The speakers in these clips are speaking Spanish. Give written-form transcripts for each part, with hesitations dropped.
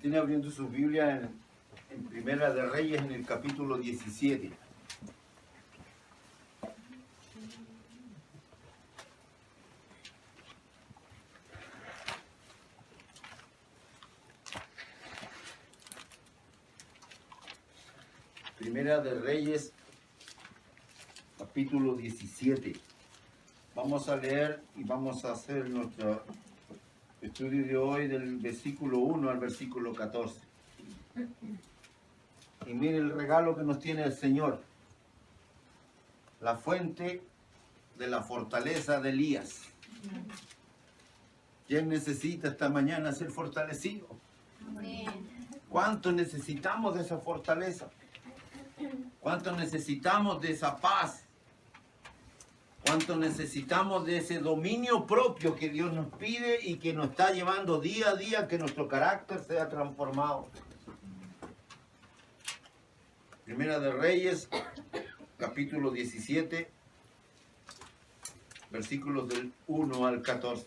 Estén abriendo su Biblia en Primera de Reyes, en el capítulo 17. Primera de Reyes, capítulo 17. Vamos a leer y vamos a hacer nuestro estudio de hoy del versículo 1 al versículo 14. Y mire el regalo que nos tiene el Señor. La fuente de la fortaleza de Elías. ¿Quién necesita esta mañana ser fortalecido? ¿Cuánto necesitamos de esa fortaleza? ¿Cuánto necesitamos de esa paz? ¿Cuánto necesitamos de ese dominio propio que Dios nos pide y que nos está llevando día a día a que nuestro carácter sea transformado? Primera de Reyes, capítulo 17, versículos del 1 al 14.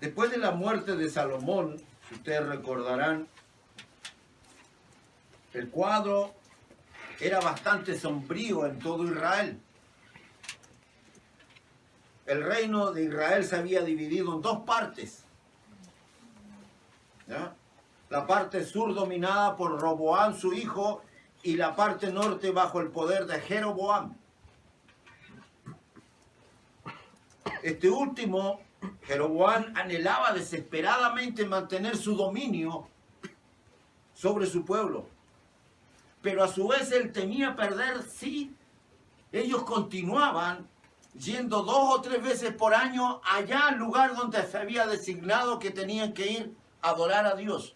Después de la muerte de Salomón, ustedes recordarán, el cuadro era bastante sombrío en todo Israel. El reino de Israel se había dividido en dos partes. ¿Ya? La parte sur dominada por Roboam, su hijo, y la parte norte bajo el poder de Jeroboam. Este último, Jeroboam, anhelaba desesperadamente mantener su dominio sobre su pueblo. Pero a su vez él temía perder si ellos continuaban yendo 2 o 3 veces por año allá al lugar donde se había designado que tenían que ir a adorar a Dios.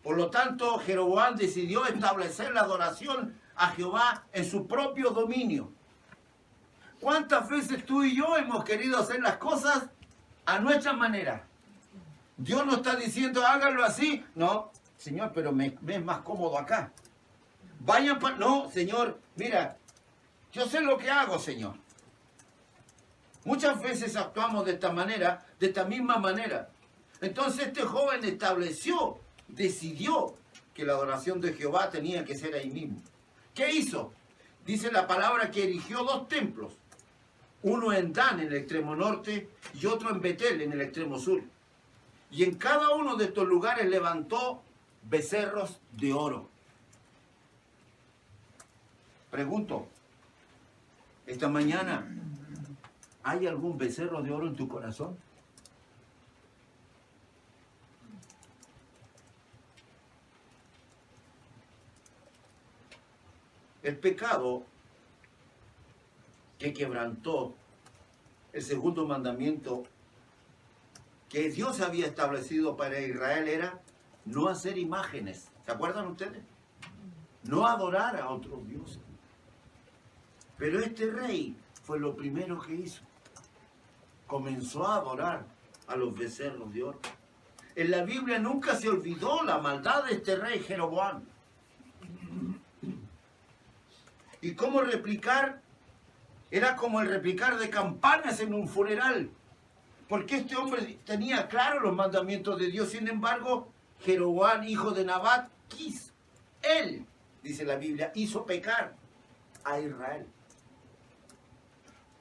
Por lo tanto, Jeroboam decidió establecer la adoración a Jehová en su propio dominio. ¿Cuántas veces tú y yo hemos querido hacer las cosas a nuestra manera? Dios no está diciendo háganlo así. No, Señor, pero me es más cómodo acá. Vayan para... No, Señor, mira, yo sé lo que hago, Señor. Muchas veces actuamos de esta manera, de esta misma manera. Entonces este joven decidió que la adoración de Jehová tenía que ser ahí mismo. ¿Qué hizo? Dice la palabra que erigió 2 templos. Uno en Dan, en el extremo norte, y otro en Betel, en el extremo sur. Y en cada uno de estos lugares levantó becerros de oro. Pregunto, esta mañana, ¿hay algún becerro de oro en tu corazón? El pecado que quebrantó el segundo mandamiento que Dios había establecido para Israel era no hacer imágenes. ¿Se acuerdan ustedes? No adorar a otros dioses. Pero este rey fue lo primero que hizo. Comenzó a adorar a los becerros de oro. En la Biblia nunca se olvidó la maldad de este rey Jeroboam. ¿Y cómo replicar? Era como el replicar de campanas en un funeral. Porque este hombre tenía claro los mandamientos de Dios. Sin embargo, Jeroboam, hijo de Nabat, él, dice la Biblia, hizo pecar a Israel.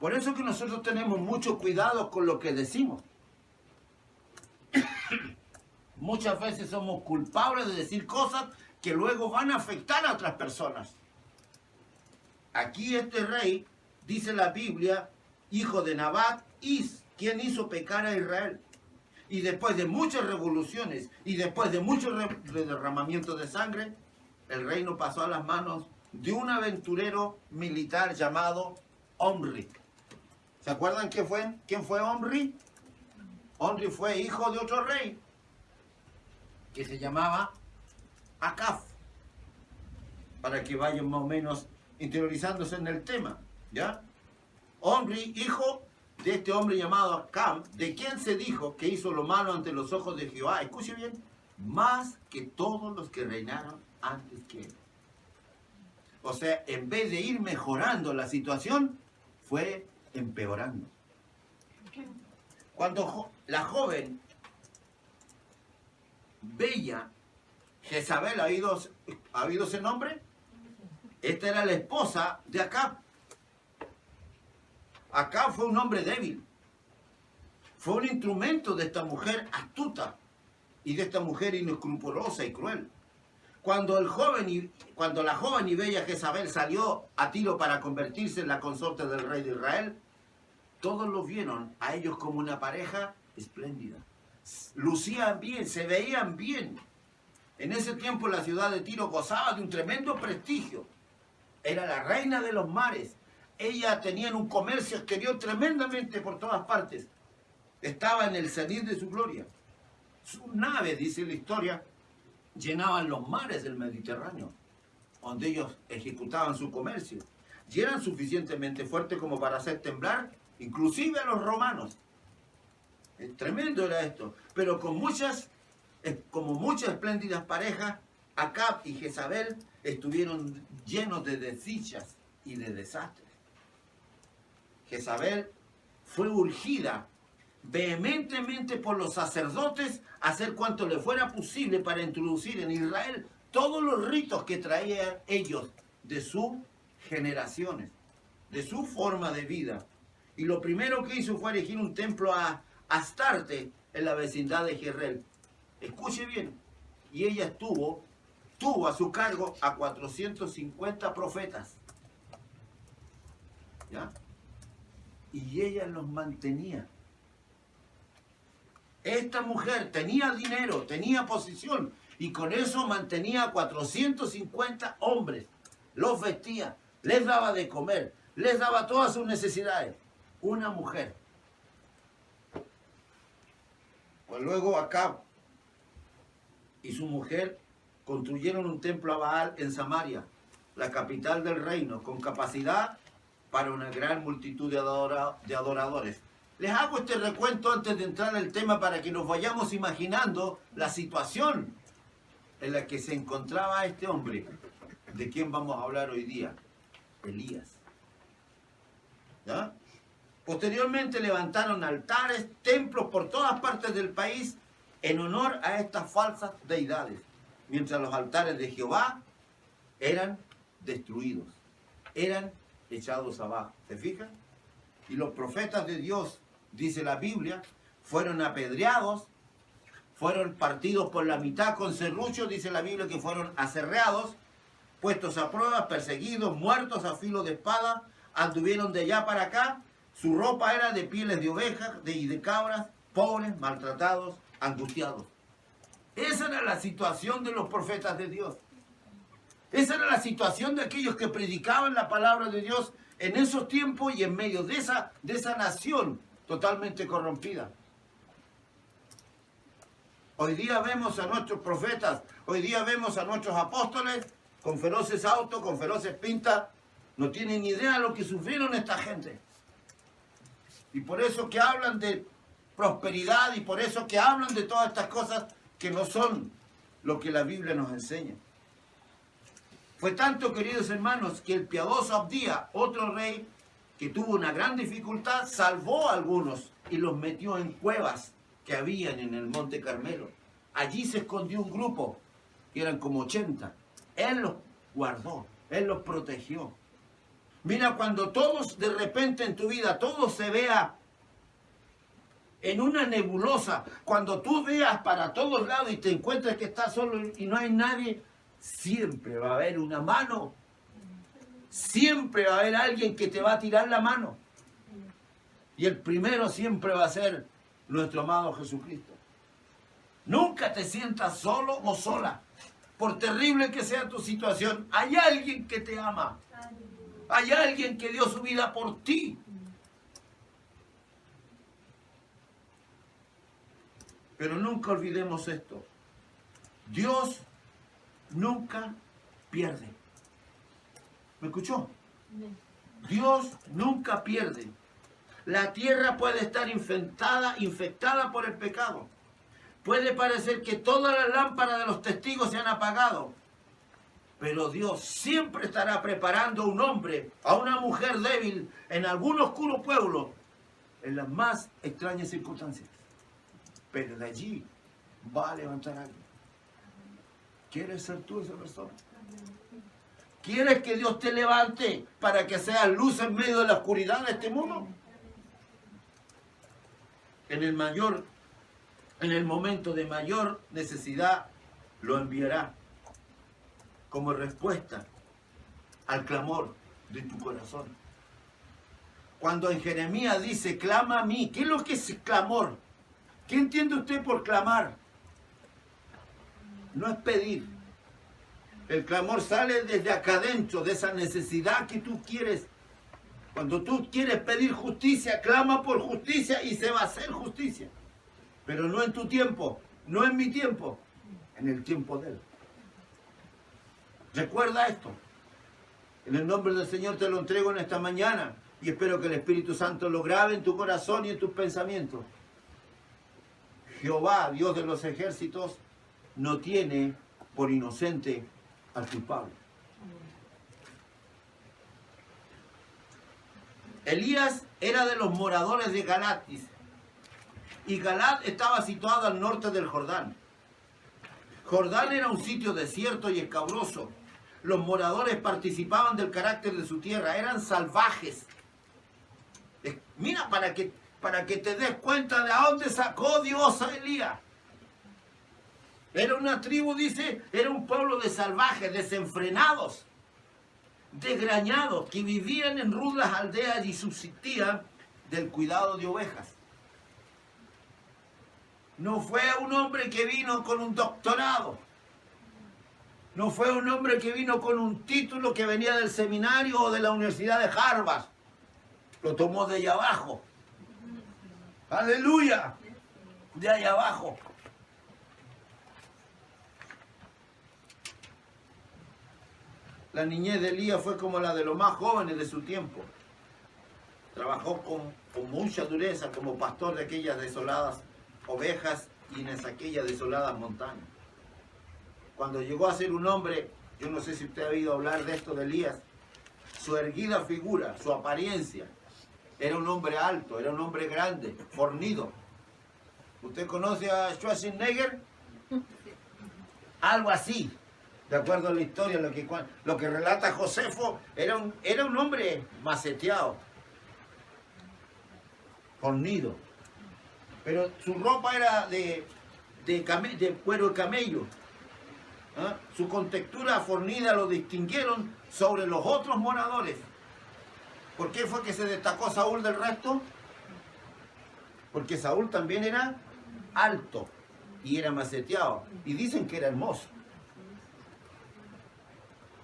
Por eso que nosotros tenemos mucho cuidado con lo que decimos. Muchas veces somos culpables de decir cosas que luego van a afectar a otras personas. Aquí este rey, dice la Biblia, hijo de Nabat, quien hizo pecar a Israel. Y después de muchas revoluciones y después de mucho derramamiento de sangre, el reino pasó a las manos de un aventurero militar llamado Omri. ¿Se acuerdan quién fue Omri? Omri fue hijo de otro rey que se llamaba Acab. Para que vayan más o menos interiorizándose en el tema, ¿ya? Omri, hijo de este hombre llamado Acab, de quien se dijo que hizo lo malo ante los ojos de Jehová, escuche bien, más que todos los que reinaron antes que él. O sea, en vez de ir mejorando la situación, fue empeorando. Cuando la joven, bella, Jezabel, ¿ha oído ese nombre? Esta era la esposa de Acab. Acab fue un hombre débil. Fue un instrumento de esta mujer astuta y de esta mujer inescrupulosa y cruel. Cuando la joven y bella Jezabel salió a Tiro para convertirse en la consorte del rey de Israel, todos lo vieron a ellos como una pareja espléndida. Lucían bien, se veían bien. En ese tiempo la ciudad de Tiro gozaba de un tremendo prestigio. Era la reina de los mares. Ella tenía un comercio exterior tremendamente por todas partes. Estaba en el cenit de su gloria. Sus naves, dice la historia, llenaban los mares del Mediterráneo, donde ellos ejecutaban su comercio. Y eran suficientemente fuertes como para hacer temblar inclusive a los romanos. Tremendo era esto. Pero como muchas espléndidas parejas, Acab y Jezabel estuvieron llenos de desdichas y de desastres. Jezabel fue urgida vehementemente por los sacerdotes a hacer cuanto le fuera posible para introducir en Israel todos los ritos que traían ellos de sus generaciones, de su forma de vida. Y lo primero que hizo fue erigir un templo a Astarte en la vecindad de Jezreel. Escuche bien, y ella tuvo a su cargo a 450 profetas. ¿Ya? Y ella los mantenía. Esta mujer tenía dinero, tenía posición, y con eso mantenía a 450 hombres. Los vestía, les daba de comer, les daba todas sus necesidades. Una mujer. Pues luego Acab y su mujer construyeron un templo a Baal en Samaria, la capital del reino, con capacidad para una gran multitud de adoradores. Les hago este recuento antes de entrar al tema para que nos vayamos imaginando la situación en la que se encontraba este hombre, de quien vamos a hablar hoy día, Elías. ¿Ya? Posteriormente levantaron altares, templos por todas partes del país en honor a estas falsas deidades, mientras los altares de Jehová eran destruidos, eran echados abajo. ¿Se fijan? Y los profetas de Dios, dice la Biblia, fueron apedreados, fueron partidos por la mitad con serruchos, dice la Biblia que fueron aserreados, puestos a prueba, perseguidos, muertos a filo de espada, anduvieron de allá para acá, su ropa era de pieles de ovejas y de cabras, pobres, maltratados, angustiados. Esa era la situación de los profetas de Dios. Esa era la situación de aquellos que predicaban la palabra de Dios en esos tiempos y en medio de esa nación totalmente corrompida. Hoy día vemos a nuestros profetas, hoy día vemos a nuestros apóstoles con feroces autos, con feroces pintas. No tienen ni idea de lo que sufrieron esta gente. Y por eso que hablan de prosperidad y por eso que hablan de todas estas cosas que no son lo que la Biblia nos enseña. Fue tanto, queridos hermanos, que el piadoso Abdía, otro rey que tuvo una gran dificultad, salvó a algunos y los metió en cuevas que habían en el Monte Carmelo. Allí se escondió un grupo, que eran como 80. Él los guardó, él los protegió. Mira, cuando todos de repente en tu vida, todo se vea en una nebulosa, cuando tú veas para todos lados y te encuentres que estás solo y no hay nadie, siempre va a haber una mano. Siempre va a haber alguien que te va a tirar la mano. Y el primero siempre va a ser nuestro amado Jesucristo. Nunca te sientas solo o sola. Por terrible que sea tu situación, hay alguien que te ama. Hay alguien que dio su vida por ti. Pero nunca olvidemos esto. Dios nunca pierde. ¿Me escuchó? Dios nunca pierde. La tierra puede estar infectada por el pecado. Puede parecer que todas las lámparas de los testigos se han apagado. Pero Dios siempre estará preparando a un hombre, a una mujer débil, en algún oscuro pueblo, en las más extrañas circunstancias. pero de allí va a levantar algo. ¿Quieres ser tú esa persona? ¿Quieres que Dios te levante para que seas luz en medio de la oscuridad de este mundo? En el momento de mayor necesidad, lo enviará como respuesta al clamor de tu corazón. Cuando en Jeremías dice, clama a mí, ¿qué es lo que es clamor? ¿Qué entiende usted por clamar? No es pedir. El clamor sale desde acá adentro, de esa necesidad que tú quieres. Cuando tú quieres pedir justicia, clama por justicia y se va a hacer justicia. Pero no en tu tiempo, no en mi tiempo, en el tiempo de Él. Recuerda esto. En el nombre del Señor te lo entrego en esta mañana y espero que el Espíritu Santo lo grabe en tu corazón y en tus pensamientos. Jehová, Dios de los ejércitos, no tiene por inocente al culpable. Elías era de los moradores de Galat, dice. Y Galat estaba situado al norte del Jordán. Jordán era un sitio desierto y escabroso. Los moradores participaban del carácter de su tierra, eran salvajes. Mira, para que te des cuenta de a dónde sacó Dios a Elías. Era una tribu, dice, era un pueblo de salvajes, desenfrenados, desgrañados, que vivían en rudas aldeas y subsistían del cuidado de ovejas. No fue un hombre que vino con un doctorado. No fue un hombre que vino con un título que venía del seminario o de la Universidad de Harvard. Lo tomó de allá abajo. ¡Aleluya! De allá abajo. La niñez de Elías fue como la de los más jóvenes de su tiempo. Trabajó con mucha dureza como pastor de aquellas desoladas ovejas y en aquellas desoladas montañas. Cuando llegó a ser un hombre, yo no sé si usted ha oído hablar de esto de Elías, su erguida figura, su apariencia, era un hombre alto, era un hombre grande, fornido. ¿Usted conoce a Schwarzenegger? Algo así, de acuerdo a la historia, lo que relata Josefo, era un hombre maceteado, fornido. Pero su ropa era de cuero de camello. ¿Ah? Su contextura fornida lo distinguieron sobre los otros moradores. ¿Por qué fue que se destacó Saúl del resto? Porque Saúl también era alto y era maceteado. Y dicen que era hermoso.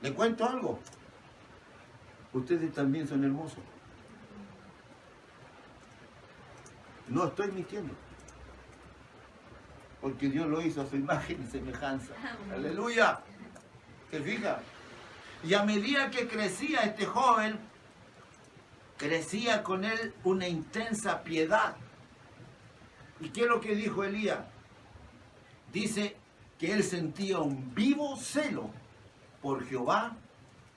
¿Le cuento algo? Ustedes también son hermosos. No estoy mintiendo. Porque Dios lo hizo a su imagen y semejanza. ¡Aleluya! ¿Se fija? Y a medida que crecía este joven, crecía con él una intensa piedad. ¿Y qué es lo que dijo Elías? Dice que él sentía un vivo celo por Jehová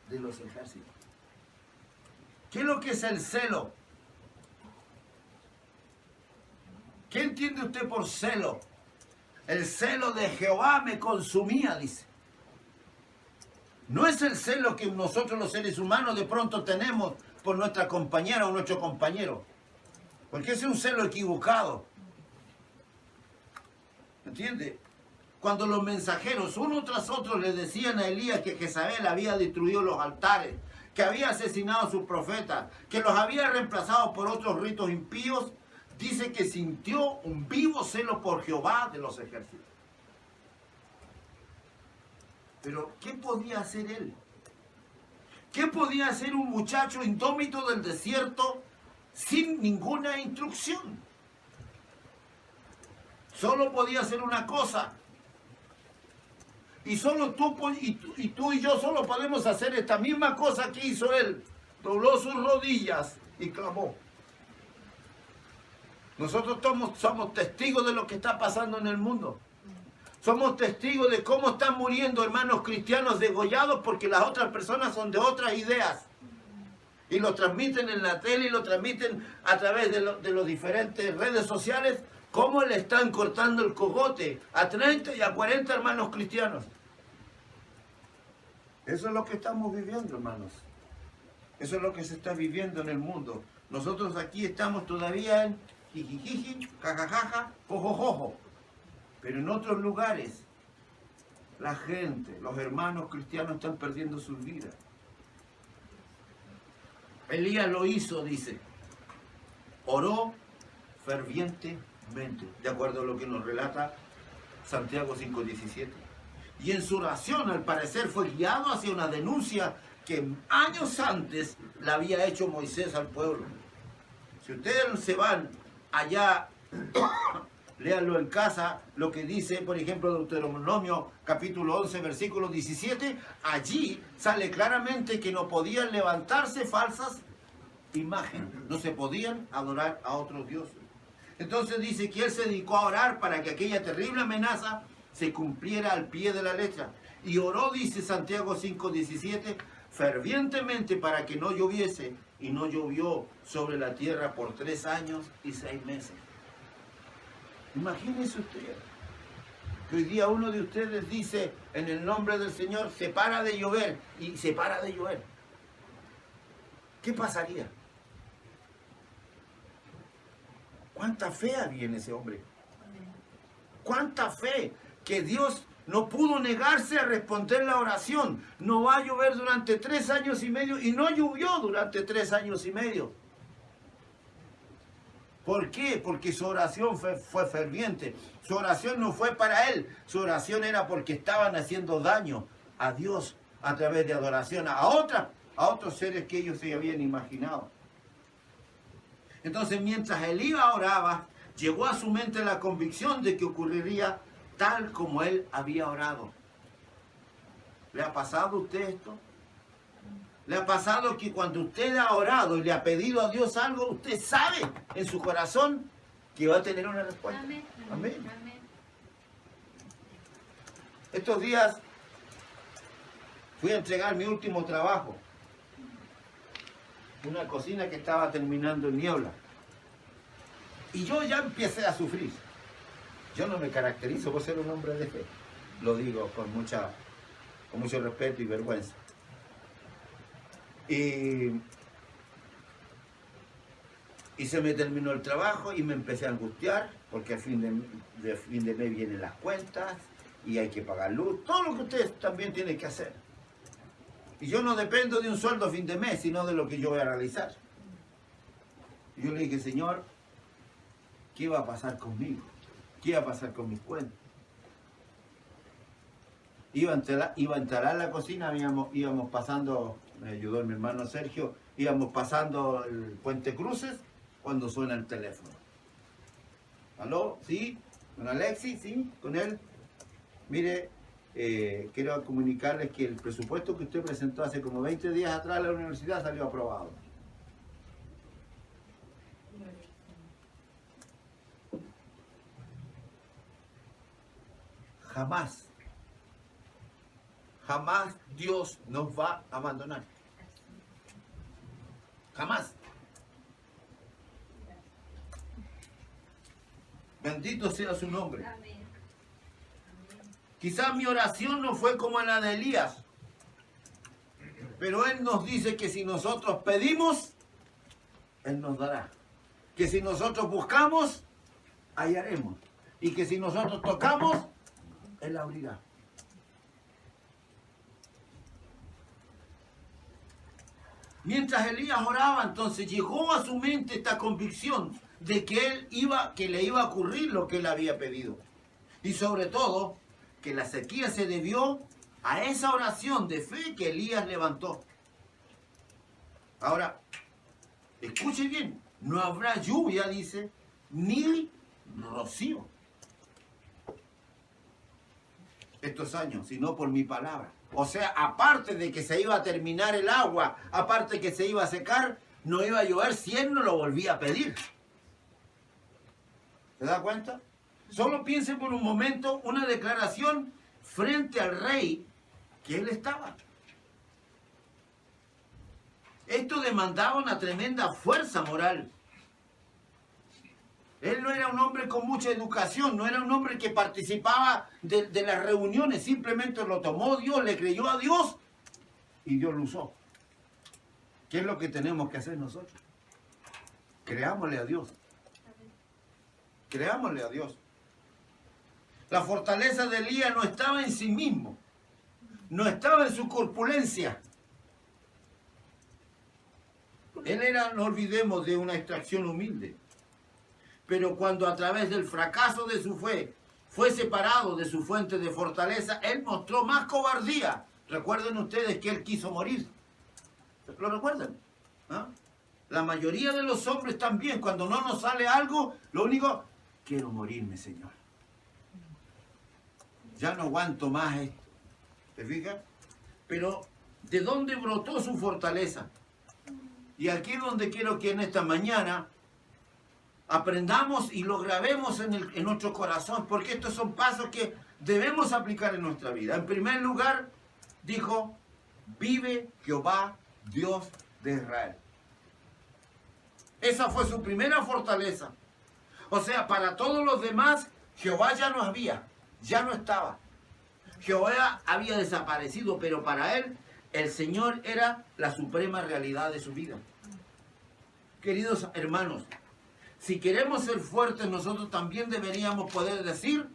de los ejércitos. ¿Qué es lo que es el celo? ¿Qué entiende usted por celo? El celo de Jehová me consumía, dice. No es el celo que nosotros los seres humanos de pronto tenemos por nuestra compañera o nuestro compañero. Porque ese es un celo equivocado. ¿Entiende? Cuando los mensajeros, uno tras otro, le decían a Elías que Jezabel había destruido los altares, que había asesinado a sus profetas, que los había reemplazado por otros ritos impíos, dice que sintió un vivo celo por Jehová de los ejércitos. Pero, ¿qué podía hacer él? ¿Qué podía hacer un muchacho indómito del desierto sin ninguna instrucción? Solo podía hacer una cosa. Y solo tú y yo solo podemos hacer esta misma cosa que hizo él. Dobló sus rodillas y clamó. Nosotros somos testigos de lo que está pasando en el mundo. Somos testigos de cómo están muriendo hermanos cristianos degollados porque las otras personas son de otras ideas. Y lo transmiten en la tele y lo transmiten a través de las diferentes redes sociales cómo le están cortando el cogote a 30 y a 40 hermanos cristianos. Eso es lo que estamos viviendo, hermanos. Eso es lo que se está viviendo en el mundo. Nosotros aquí estamos todavía en jijijiji, jajajaja, jojojojo. Pero en otros lugares, la gente, los hermanos cristianos están perdiendo sus vidas. Elías lo hizo, dice. Oró fervientemente, de acuerdo a lo que nos relata Santiago 5:17. Y en su oración, al parecer, fue guiado hacia una denuncia que años antes la había hecho Moisés al pueblo. Si ustedes se van allá, léanlo en casa, lo que dice, por ejemplo, Deuteronomio capítulo 11, versículo 17, allí sale claramente que no podían levantarse falsas imágenes, no se podían adorar a otros dioses. Entonces dice que él se dedicó a orar para que aquella terrible amenaza se cumpliera al pie de la letra. Y oró, dice Santiago 5:17, fervientemente para que no lloviese, y no llovió sobre la tierra por 3 años y 6 meses. Imagínense usted que hoy día uno de ustedes dice en el nombre del Señor, se para de llover, y se para de llover. ¿Qué pasaría? ¿Cuánta fe había en ese hombre? ¿Cuánta fe? Que Dios no pudo negarse a responder la oración. No va a llover durante 3 años y medio, y no llovió durante 3 años y medio. ¿Por qué? Porque su oración fue ferviente. Su oración no fue para él. Su oración era porque estaban haciendo daño a Dios a través de adoración a otros seres que ellos se habían imaginado. Entonces, mientras Elías oraba, llegó a su mente la convicción de que ocurriría tal como él había orado. ¿Le ha pasado a usted esto? ¿Le ha pasado que cuando usted ha orado y le ha pedido a Dios algo, usted sabe en su corazón que va a tener una respuesta? Amén. Amén. Amén. Estos días fui a entregar mi último trabajo. Una cocina que estaba terminando en niebla. Y yo ya empecé a sufrir. Yo no me caracterizo por ser un hombre de fe. Lo digo con mucho respeto y vergüenza. Y se me terminó el trabajo y me empecé a angustiar porque a fin de mes vienen las cuentas y hay que pagar luz. Todo lo que usted también tiene que hacer. Y yo no dependo de un sueldo a fin de mes, sino de lo que yo voy a realizar. Y yo le dije, Señor, ¿qué va a pasar conmigo? ¿Qué va a pasar con mis cuentas? Iba a instalar la cocina, íbamos pasando, me ayudó mi hermano Sergio, íbamos pasando el Puente Cruces cuando suena el teléfono. ¿Aló? ¿Sí? ¿Con Alexis? ¿Sí? ¿Con él? Mire, quiero comunicarles que el presupuesto que usted presentó hace como 20 días atrás en la universidad salió aprobado. Jamás Dios nos va a abandonar. Jamás. Bendito sea su nombre. Quizás mi oración no fue como la de Elías, pero Él nos dice que si nosotros pedimos, Él nos dará. Que si nosotros buscamos, hallaremos. Y que si nosotros tocamos, Él abrirá. Mientras Elías oraba, entonces llegó a su mente esta convicción de que le iba a ocurrir lo que él había pedido. Y sobre todo, que la sequía se debió a esa oración de fe que Elías levantó. Ahora, escuche bien, no habrá lluvia, dice, ni rocío estos años, sino por mi palabra. O sea, aparte de que se iba a terminar el agua, aparte de que se iba a secar, no iba a llover si él no lo volvía a pedir. ¿Se da cuenta? Solo piense por un momento una declaración frente al rey que él estaba. Esto demandaba una tremenda fuerza moral. Él no era un hombre con mucha educación, no era un hombre que participaba de las reuniones, simplemente lo tomó Dios, le creyó a Dios y Dios lo usó. ¿Qué es lo que tenemos que hacer nosotros? Creámosle a Dios. Creámosle a Dios. La fortaleza de Elías no estaba en sí mismo, no estaba en su corpulencia. Él era, no olvidemos, de una extracción humilde. Pero cuando a través del fracaso de su fe fue separado de su fuente de fortaleza, él mostró más cobardía. Recuerden ustedes que él quiso morir. ¿Lo recuerdan? ¿Ah? La mayoría de los hombres también, cuando no nos sale algo, lo único, quiero morirme, Señor. Ya no aguanto más esto. ¿Te fijas? Pero, ¿de dónde brotó su fortaleza? Y aquí es donde quiero que en esta mañana aprendamos y lo grabemos en nuestro corazón, porque estos son pasos que debemos aplicar en nuestra vida. En primer lugar, dijo, vive Jehová, Dios de Israel. Esa fue su primera fortaleza. O sea, para todos los demás, Jehová ya no había, ya no estaba. Jehová había desaparecido, pero para él, el Señor era la suprema realidad de su vida. Queridos hermanos, si queremos ser fuertes, nosotros también deberíamos poder decir,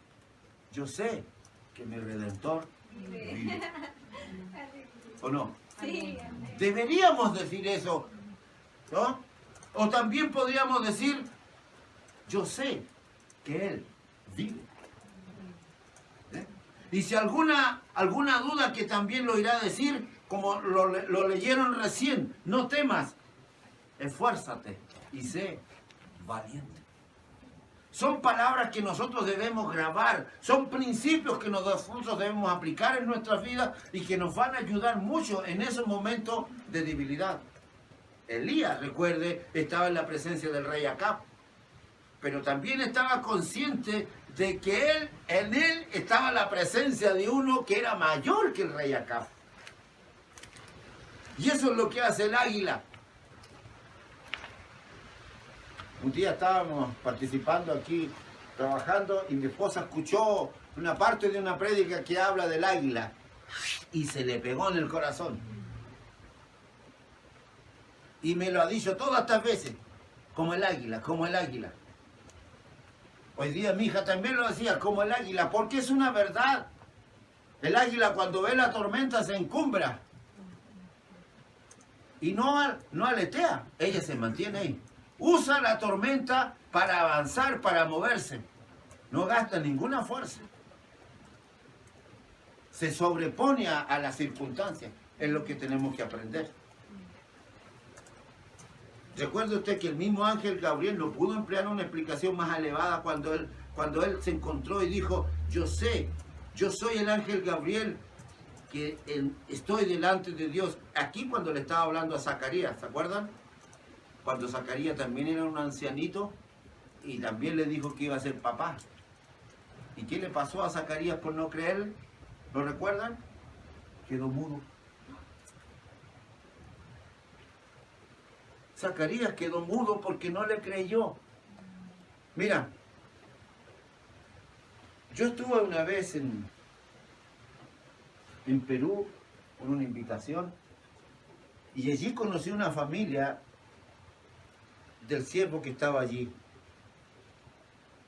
yo sé que mi Redentor vive. ¿O no? Sí. Deberíamos decir eso, ¿no? O también podríamos decir, yo sé que Él vive. ¿Eh? Y si alguna duda, que también lo irá a decir, como lo leyeron recién, no temas, esfuérzate y sé valiente. Son palabras que nosotros debemos grabar, son principios que nosotros debemos aplicar en nuestra vida y que nos van a ayudar mucho en esos momentos de debilidad. Elías, recuerde, estaba en la presencia del rey Acab, pero también estaba consciente de que en él estaba la presencia de uno que era mayor que el rey Acab. Y eso es lo que hace el águila. Un día estábamos participando aquí, trabajando, y mi esposa escuchó una parte de una prédica que habla del águila y se le pegó en el corazón. Y me lo ha dicho todas estas veces, como el águila, como el águila. Hoy día mi hija también lo decía, como el águila, porque es una verdad. El águila cuando ve la tormenta se encumbra y no aletea, ella se mantiene ahí. Usa la tormenta para avanzar, para moverse. No gasta ninguna fuerza. Se sobrepone a las circunstancias. Es lo que tenemos que aprender. Recuerde usted que el mismo ángel Gabriel no pudo emplear una explicación más elevada cuando él se encontró y dijo, yo soy el ángel Gabriel que estoy delante de Dios. Aquí cuando le estaba hablando a Zacarías, ¿se acuerdan? Cuando Zacarías también era un ancianito y también le dijo que iba a ser papá. ¿Y qué le pasó a Zacarías por no creer? ¿Lo recuerdan? Quedó mudo. Zacarías quedó mudo porque no le creyó. Mira, yo estuve una vez en Perú con una invitación y allí conocí una familia del siervo que estaba allí.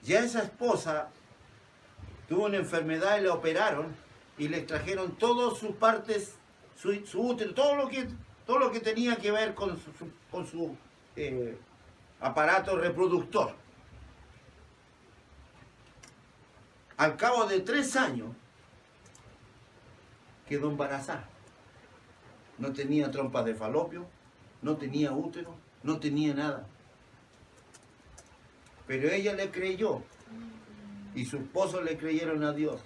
Ya esa esposa tuvo una enfermedad y la operaron y le extrajeron todas sus partes, su útero, todo lo que tenía que ver con su aparato reproductor. Al cabo de 3 años quedó embarazada. No tenía trompas de falopio, no tenía útero, no tenía nada. Pero ella le creyó y su esposo le creyeron a Dios.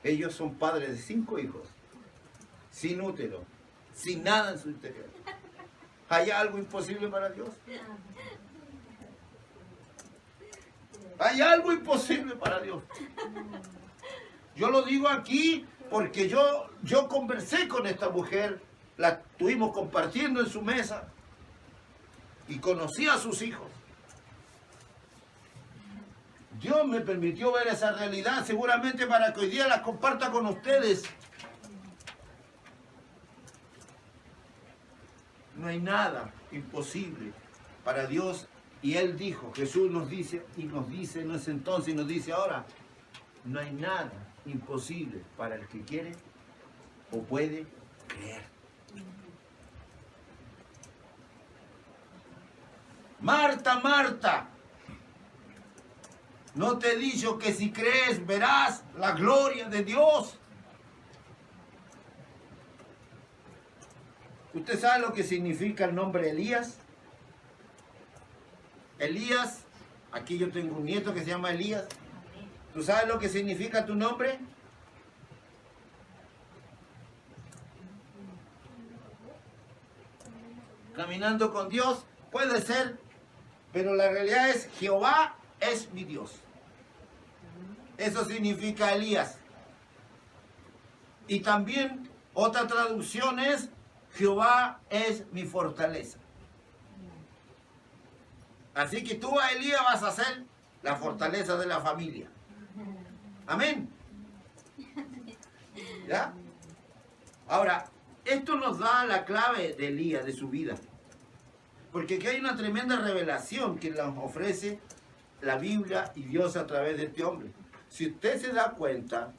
Ellos son padres de 5 hijos, sin útero, sin nada en su interior. ¿Hay algo imposible para Dios? ¿Hay algo imposible para Dios? Yo lo digo aquí porque yo conversé con esta mujer, la estuvimos compartiendo en su mesa y conocí a sus hijos. Dios me permitió ver esa realidad seguramente para que hoy día la comparta con ustedes. No hay nada imposible para Dios. Y Él dijo, Jesús nos dice, y nos dice en ese entonces, y nos dice ahora, no hay nada imposible para el que quiere o puede creer. Marta, Marta, ¿no te he dicho que si crees verás la gloria de Dios? ¿Usted sabe lo que significa el nombre Elías? Elías, aquí yo tengo un nieto que se llama Elías. ¿Tú sabes lo que significa tu nombre? Caminando con Dios, puede ser, pero la realidad es Jehová es mi Dios. Eso significa Elías. Y también otra traducción es Jehová es mi fortaleza. Así que tú a Elías vas a ser la fortaleza de la familia. Amén. ¿Ya? Ahora, esto nos da la clave de Elías, de su vida. Porque aquí hay una tremenda revelación que nos ofrece la Biblia y Dios a través de este hombre. Si usted se da cuenta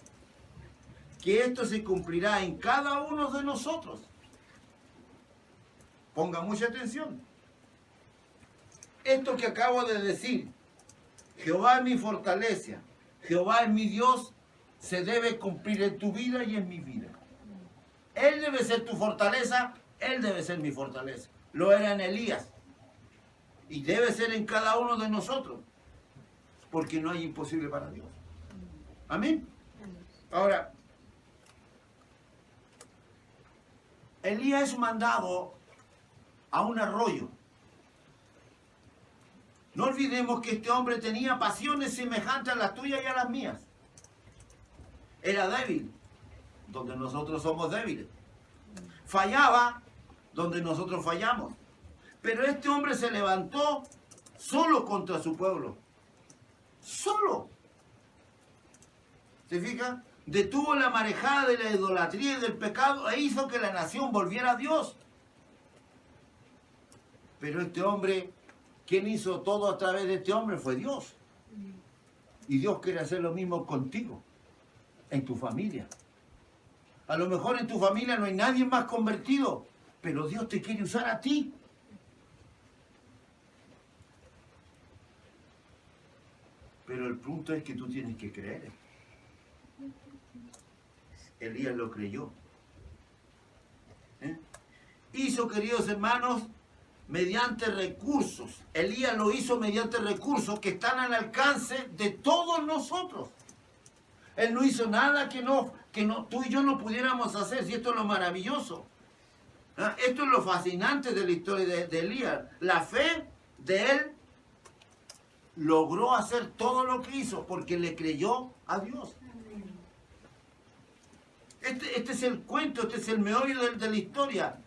que esto se cumplirá en cada uno de nosotros, ponga mucha atención. Esto que acabo de decir, Jehová es mi fortaleza, Jehová es mi Dios, se debe cumplir en tu vida y en mi vida. Él debe ser tu fortaleza, Él debe ser mi fortaleza. Lo era en Elías. Y debe ser en cada uno de nosotros. Porque no hay imposible para Dios. Amén. Ahora, Elías es mandado a un arroyo. No olvidemos que este hombre tenía pasiones semejantes a las tuyas y a las mías. Era débil, donde nosotros somos débiles. Fallaba, donde nosotros fallamos. Pero este hombre se levantó solo contra su pueblo. Solo. ¿Se fija? Detuvo la marejada de la idolatría y del pecado e hizo que la nación volviera a Dios. Pero este hombre, ¿quién hizo todo a través de este hombre? Fue Dios. Y Dios quiere hacer lo mismo contigo, en tu familia. A lo mejor en tu familia no hay nadie más convertido, pero Dios te quiere usar a ti. Pero el punto es que tú tienes que creer. Elías lo creyó. Hizo, queridos hermanos, mediante recursos. Elías lo hizo mediante recursos que están al alcance de todos nosotros. Él no hizo nada que tú y yo no pudiéramos hacer, si esto es lo maravilloso. Esto es lo fascinante de la historia de Elías. La fe de él logró hacer todo lo que hizo porque le creyó a Dios. Este es el cuento, este es el meollo de la historia.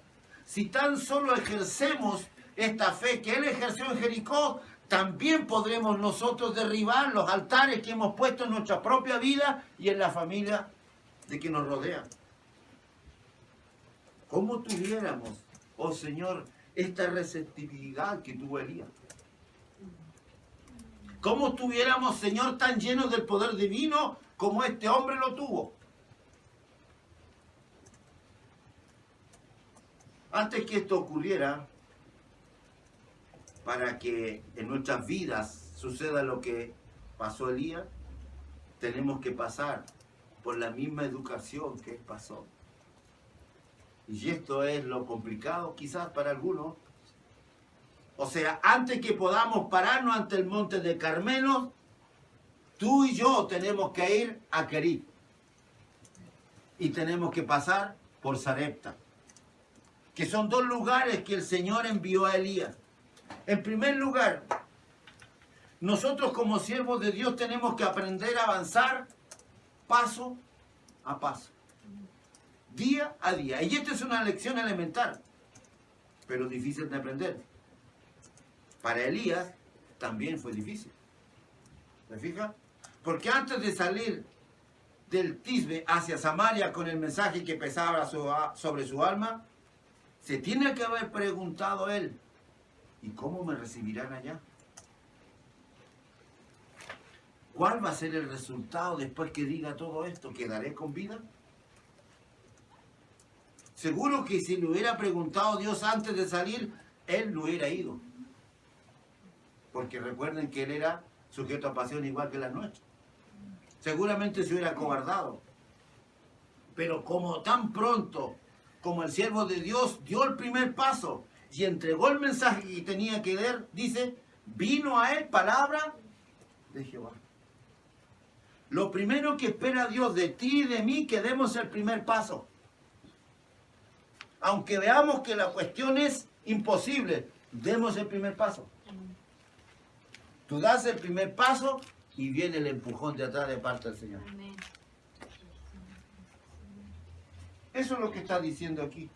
Si tan solo ejercemos esta fe que él ejerció en Jericó, también podremos nosotros derribar los altares que hemos puesto en nuestra propia vida y en la familia de que nos rodea. ¿Cómo tuviéramos, oh Señor, esta receptividad que tuvo Elías? ¿Cómo tuviéramos, Señor, tan llenos del poder divino como este hombre lo tuvo? Antes que esto ocurriera, para que en nuestras vidas suceda lo que pasó Elías, tenemos que pasar por la misma educación que él pasó. Y esto es lo complicado quizás para algunos. O sea, antes que podamos pararnos ante el monte de Carmelo, tú y yo tenemos que ir a Querit. Y tenemos que pasar por Sarepta, que son dos lugares que el Señor envió a Elías. En primer lugar, nosotros como siervos de Dios tenemos que aprender a avanzar paso a paso, día a día. Y esta es una lección elemental, pero difícil de aprender. Para Elías también fue difícil. ¿Se fija? Porque antes de salir del Tisbe hacia Samaria con el mensaje que pesaba sobre su alma, se tiene que haber preguntado él, ¿y cómo me recibirán allá? ¿Cuál va a ser el resultado después que diga todo esto? ¿Quedaré con vida? Seguro que si le hubiera preguntado Dios antes de salir, él no hubiera ido. Porque recuerden que él era sujeto a pasión igual que la nuestra. Seguramente se hubiera acobardado. Pero como tan pronto como el siervo de Dios dio el primer paso y entregó el mensaje que tenía que dar, dice, vino a él palabra de Jehová. Lo primero que espera Dios de ti y de mí, que demos el primer paso. Aunque veamos que la cuestión es imposible, demos el primer paso. Tú das el primer paso y viene el empujón de atrás de parte del Señor. Amén. Eso es lo que está diciendo aquí.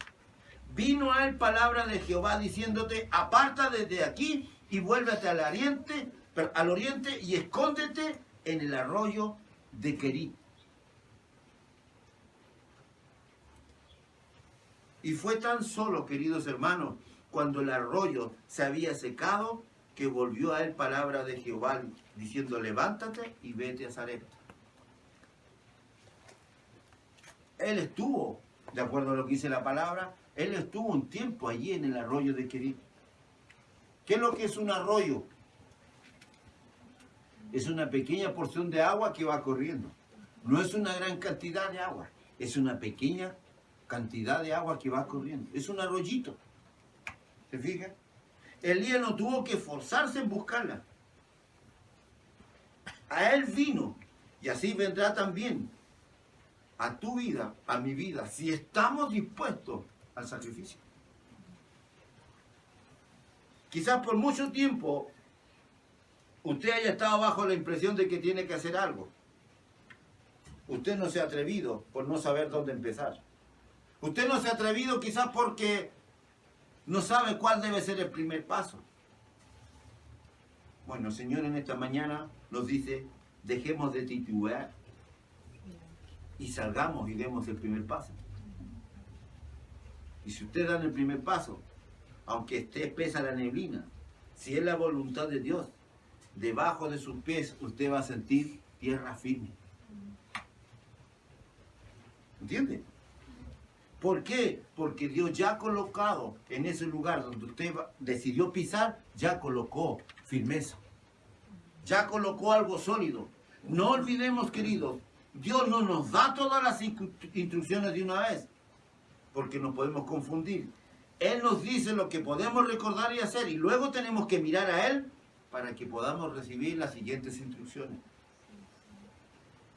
Vino a él palabra de Jehová diciéndote, aparta desde aquí y vuélvete al oriente y escóndete en el arroyo de Querit. Y fue tan solo, queridos hermanos, cuando el arroyo se había secado, que volvió a él palabra de Jehová diciendo, levántate y vete a Sarepta. Él estuvo, de acuerdo a lo que dice la palabra, él estuvo un tiempo allí en el arroyo de Querit. ¿Qué es lo que es un arroyo? Es una pequeña porción de agua que va corriendo. No es una gran cantidad de agua, es una pequeña cantidad de agua que va corriendo. Es un arroyito. ¿Se fijan? Elías no tuvo que esforzarse en buscarla. A él vino, y así vendrá también a tu vida, a mi vida, si estamos dispuestos al sacrificio. Quizás por mucho tiempo usted haya estado bajo la impresión de que tiene que hacer algo. Usted no se ha atrevido por no saber dónde empezar. Usted no se ha atrevido quizás porque no sabe cuál debe ser el primer paso. Bueno, el Señor en esta mañana nos dice, dejemos de titubear y salgamos y demos el primer paso. Y si usted da el primer paso, aunque esté espesa la neblina, si es la voluntad de Dios, debajo de sus pies usted va a sentir tierra firme. ¿Entiende? ¿Por qué? Porque Dios ya ha colocado en ese lugar donde usted decidió pisar, ya colocó firmeza. Ya colocó algo sólido. No olvidemos, queridos, Dios no nos da todas las instrucciones de una vez, porque nos podemos confundir. Él nos dice lo que podemos recordar y hacer, y luego tenemos que mirar a Él para que podamos recibir las siguientes instrucciones.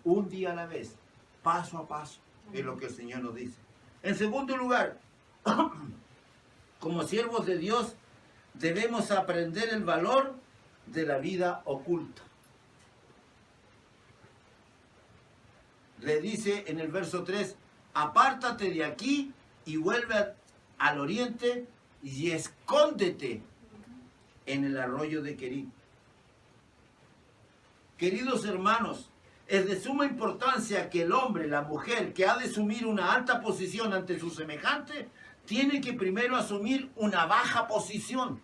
Un día a la vez, paso a paso, es lo que el Señor nos dice. En segundo lugar, como siervos de Dios, debemos aprender el valor de la vida oculta. Le dice en el verso 3, apártate de aquí y vuelve al oriente y escóndete en el arroyo de Querit. Queridos hermanos, es de suma importancia que el hombre, la mujer, que ha de asumir una alta posición ante su semejante, tiene que primero asumir una baja posición.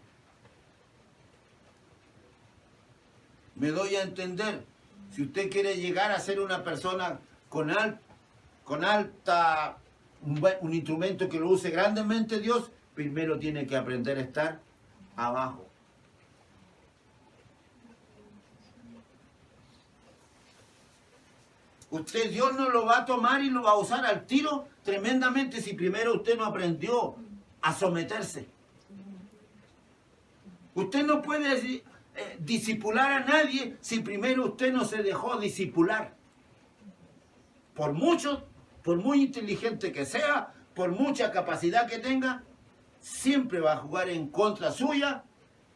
Me doy a entender, si usted quiere llegar a ser una persona con alta, un instrumento que lo use grandemente Dios, primero tiene que aprender a estar abajo. Usted, Dios no lo va a tomar y lo va a usar al tiro tremendamente si primero usted no aprendió a someterse. Usted no puede disipular a nadie si primero usted no se dejó disipular. Por muy inteligente que sea, por mucha capacidad que tenga, siempre va a jugar en contra suya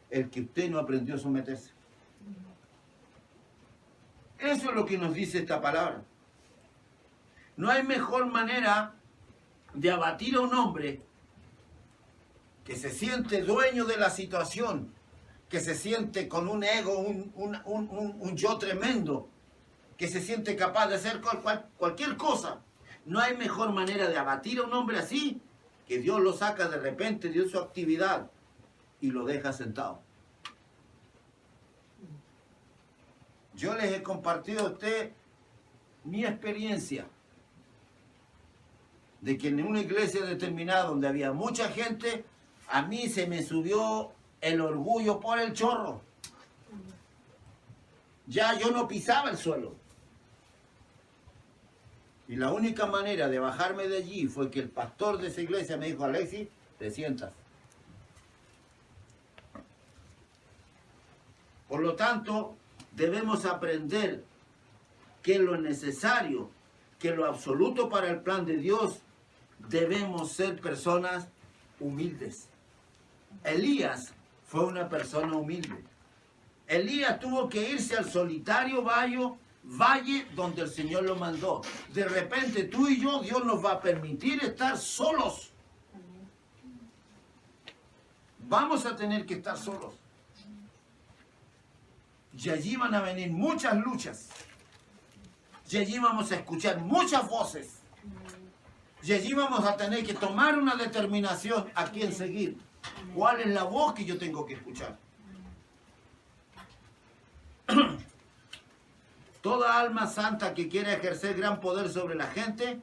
el que usted no aprendió a someterse. Eso es lo que nos dice esta palabra. No hay mejor manera de abatir a un hombre que se siente dueño de la situación, que se siente con un ego, un yo tremendo, que se siente capaz de hacer cualquier cosa. No hay mejor manera de abatir a un hombre así, que Dios lo saca de repente de su actividad y lo deja sentado. Yo les he compartido a usted mi experiencia de que en una iglesia determinada donde había mucha gente, a mí se me subió el orgullo por el chorro. Ya yo no pisaba el suelo. Y la única manera de bajarme de allí fue que el pastor de esa iglesia me dijo: Alexis, te sientas. Por lo tanto, debemos aprender que lo necesario, que lo absoluto para el plan de Dios, debemos ser personas humildes. Elías fue una persona humilde. Elías tuvo que irse al solitario valle donde el Señor lo mandó. De repente tú y yo, Dios nos va a permitir estar solos. Vamos a tener que estar solos. Y allí van a venir muchas luchas. Y allí vamos a escuchar muchas voces. Y allí vamos a tener que tomar una determinación a quién seguir. ¿Cuál es la voz que yo tengo que escuchar? Toda alma santa que quiera ejercer gran poder sobre la gente,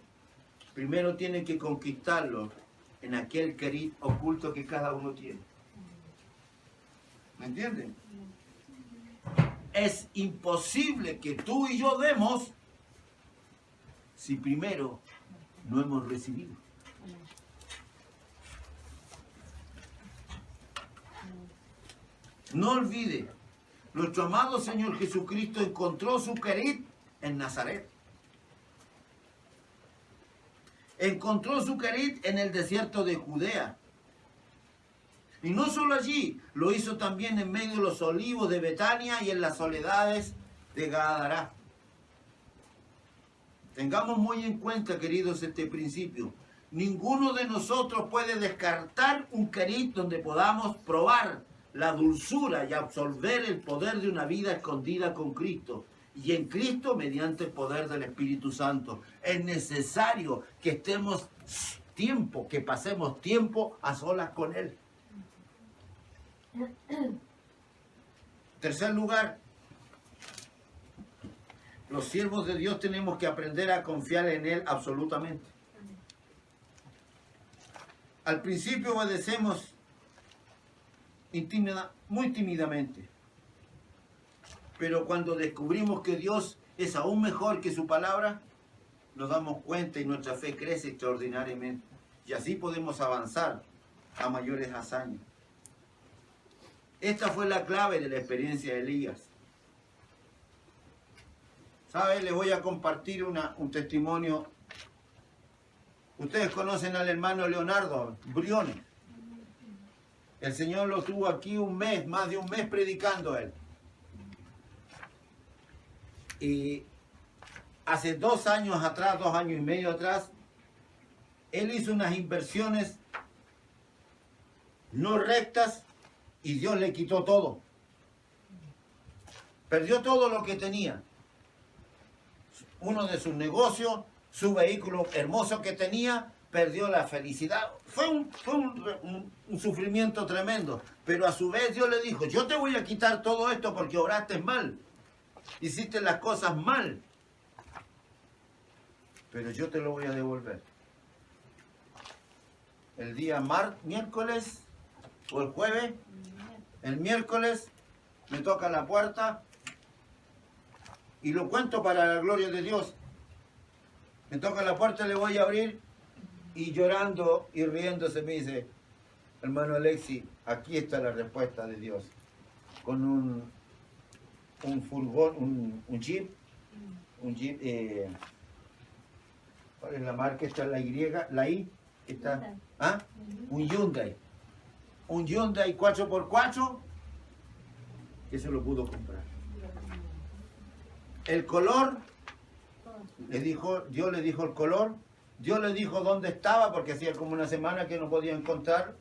primero tiene que conquistarlo en aquel querid oculto que cada uno tiene. ¿Me entienden? Es imposible que tú y yo demos si primero no hemos recibido. No olvide, nuestro amado Señor Jesucristo encontró su querid en Nazaret. Encontró su querid en el desierto de Judea. Y no solo allí, lo hizo también en medio de los olivos de Betania y en las soledades de Gadará. Tengamos muy en cuenta, queridos, este principio. Ninguno de nosotros puede descartar un querid donde podamos probar la dulzura y absorber el poder de una vida escondida con Cristo. Y en Cristo mediante el poder del Espíritu Santo. Es necesario que estemos tiempo, que pasemos tiempo a solas con Él. Tercer lugar, los siervos de Dios tenemos que aprender a confiar en Él absolutamente. Al principio obedecemos muy tímidamente, pero cuando descubrimos que Dios es aún mejor que su palabra, nos damos cuenta y nuestra fe crece extraordinariamente. Y así podemos avanzar a mayores hazañas. Esta fue la clave de la experiencia de Elías. ¿Sabe? Les voy a compartir un testimonio. Ustedes conocen al hermano Leonardo Briones. El Señor lo tuvo aquí un mes, más de un mes predicando a él. Y hace 2 años atrás, 2 años y medio atrás, él hizo unas inversiones no rectas y Dios le quitó todo. Perdió todo lo que tenía. Uno de sus negocios, su vehículo hermoso que tenía, perdió la felicidad. Fue un sufrimiento tremendo. Pero a su vez Dios le dijo: yo te voy a quitar todo esto porque obraste mal. Hiciste las cosas mal. Pero yo te lo voy a devolver. El día miércoles o el jueves, el miércoles me toca la puerta y lo cuento para la gloria de Dios. Me toca la puerta, le voy a abrir y llorando y riéndose me dice: hermano Alexis, aquí está la respuesta de Dios. Con un furgón, un jeep, ¿cuál es la marca? Esta es la I, está, ¿ah? Un Hyundai 4x4 que se lo pudo comprar. El color, Dios le dijo el color, Dios le dijo dónde estaba, porque hacía como una semana que no podía encontrar,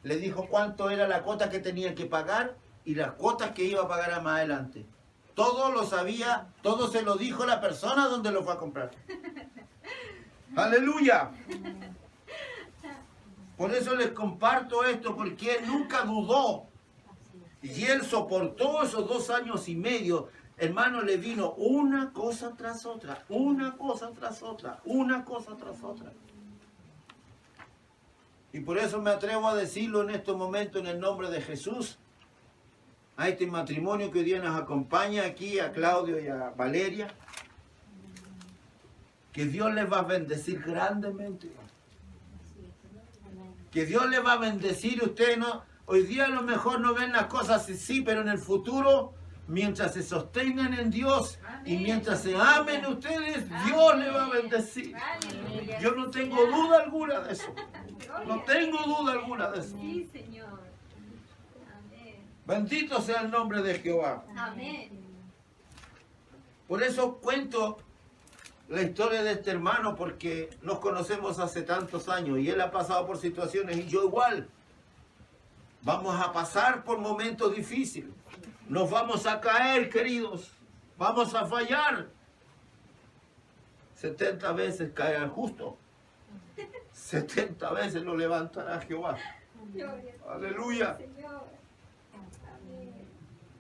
le dijo cuánto era la cuota que tenía que pagar, y las cuotas que iba a pagar más adelante. Todo lo sabía, todo se lo dijo la persona donde lo fue a comprar. ¡Aleluya! Por eso les comparto esto, porque él nunca dudó. Y él soportó esos 2 años y medio. Hermano, le vino una cosa tras otra, una cosa tras otra, una cosa tras otra. Y por eso me atrevo a decirlo en estos momentos en el nombre de Jesús. A este matrimonio que hoy día nos acompaña aquí, a Claudio y a Valeria. Que Dios les va a bendecir grandemente. Que Dios les va a bendecir. Ustedes no, hoy día a lo mejor no ven las cosas así, pero en el futuro, mientras se sostengan en Dios y mientras se amen ustedes, Dios les va a bendecir. Yo no tengo duda alguna de eso. No tengo duda alguna de eso. Sí, Señor. Amén. Bendito sea el nombre de Jehová. Amén. Por eso cuento la historia de este hermano, porque nos conocemos hace tantos años y él ha pasado por situaciones y yo igual. Vamos a pasar por momentos difíciles. Nos vamos a caer, queridos. Vamos a fallar. 70 veces cae el justo. 70 veces lo levantará Jehová. Aleluya.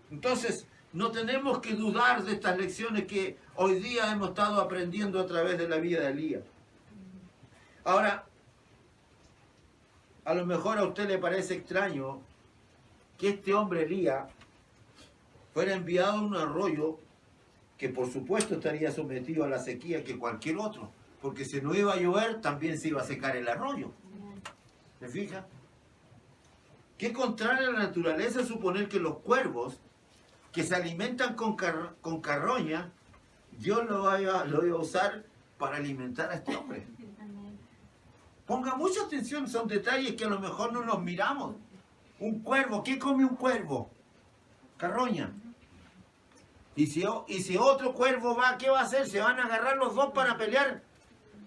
Entonces, no tenemos que dudar de estas lecciones que hoy día hemos estado aprendiendo a través de la vida de Elías. Ahora, a lo mejor a usted le parece extraño que este hombre Elías fuera enviado a un arroyo que por supuesto estaría sometido a la sequía que cualquier otro, porque si no iba a llover también se iba a secar el arroyo. ¿Se fija? Qué contrario a la naturaleza suponer que los cuervos que se alimentan con carroña, Dios lo iba a usar para alimentar a este hombre. Ponga mucha atención, son detalles que a lo mejor no nos miramos. Un cuervo, ¿qué come un cuervo? Carroña. Y si otro cuervo va, ¿qué va a hacer? Se van a agarrar los dos para pelear.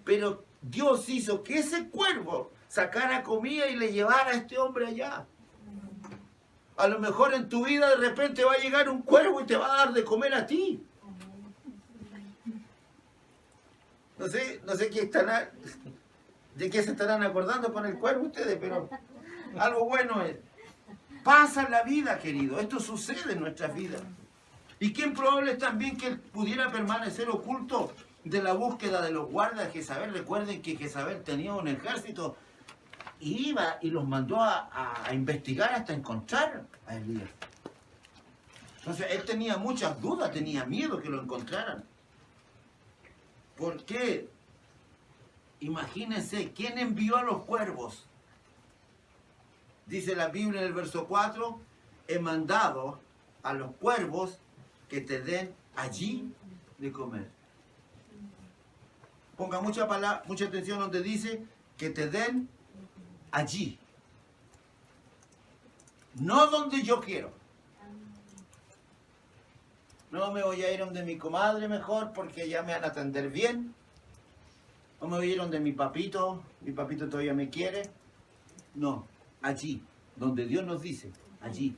Pero Dios hizo que ese cuervo sacara comida y le llevara a este hombre allá. A lo mejor en tu vida de repente va a llegar un cuervo y te va a dar de comer a ti. No sé de qué se estarán acordando con el cuervo ustedes, pero algo bueno es. Pasa en la vida, querido. Esto sucede en nuestras vidas. Y qué improbable es también que él pudiera permanecer oculto de la búsqueda de los guardas de Jezabel. Recuerden que Jezabel tenía un ejército y iba y los mandó a investigar hasta encontrar a Elías. Entonces él tenía muchas dudas, tenía miedo que lo encontraran. ¿Por qué? Imagínense, ¿quién envió a los cuervos? Dice la Biblia en el verso 4, he mandado a los cuervos que te den allí de comer. Ponga mucha atención donde dice que te den allí. No donde yo quiero. No me voy a ir donde mi comadre mejor porque ya me van a atender bien. No me voy a ir donde mi papito todavía me quiere. No, allí, donde Dios nos dice, allí.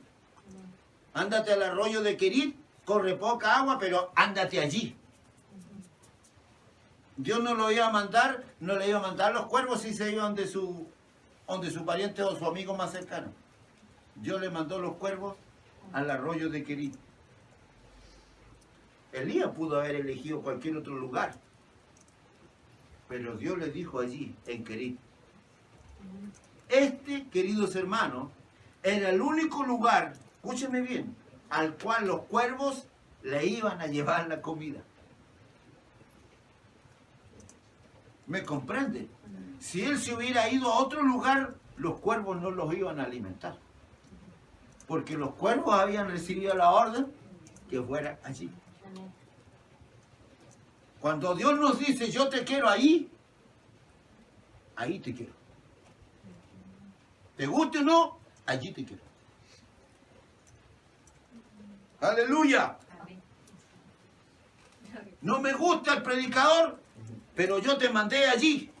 Ándate al arroyo de Querit, corre poca agua, pero ándate allí. Dios no lo iba a mandar, no le iba a mandar los cuervos si se iba donde su pariente o su amigo más cercano. Dios le mandó los cuervos al arroyo de Querit. Elías pudo haber elegido cualquier otro lugar, pero Dios le dijo allí, en Querit. Este, queridos hermanos, era el único lugar, escúchenme bien, al cual los cuervos le iban a llevar la comida. ¿Me comprende? Si él se hubiera ido a otro lugar, los cuervos no los iban a alimentar. Porque los cuervos habían recibido la orden que fuera allí. Cuando Dios nos dice, yo te quiero ahí, ahí te quiero. Te guste o no, allí te quiero. Aleluya. No me gusta el predicador, pero yo te mandé allí.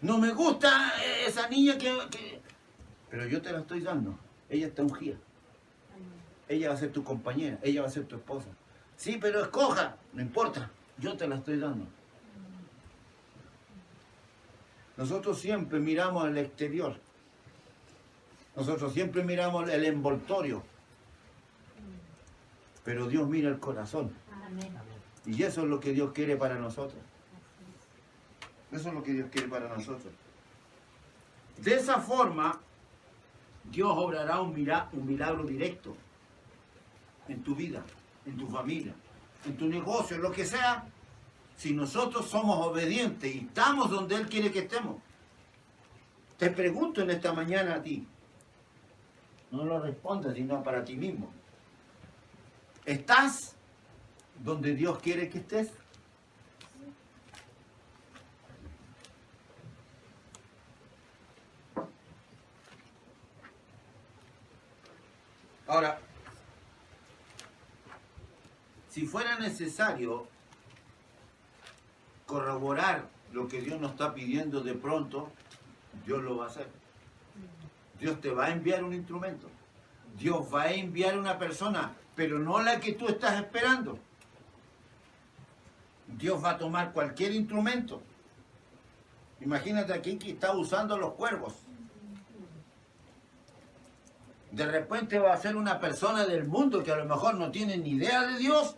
No me gusta esa niña Pero yo te la estoy dando. Ella está ungida. Ella va a ser tu compañera, ella va a ser tu esposa. Sí, pero escoja, no importa, yo te la estoy dando. Nosotros siempre miramos al exterior. Nosotros siempre miramos el envoltorio. Pero Dios mira el corazón. Amén. Y eso es lo que Dios quiere para nosotros. Eso es lo que Dios quiere para nosotros. De esa forma, Dios obrará un milagro directo en tu vida, en tu familia, en tu negocio, en lo que sea, si nosotros somos obedientes y estamos donde Él quiere que estemos. Te pregunto en esta mañana a ti, no lo respondas sino para ti mismo. ¿Estás donde Dios quiere que estés? Ahora, si fuera necesario corroborar lo que Dios nos está pidiendo de pronto, Dios lo va a hacer. Dios te va a enviar un instrumento. Dios va a enviar una persona, pero no la que tú estás esperando. Dios va a tomar cualquier instrumento. Imagínate aquí que está usando los cuervos. De repente va a ser una persona del mundo que a lo mejor no tiene ni idea de Dios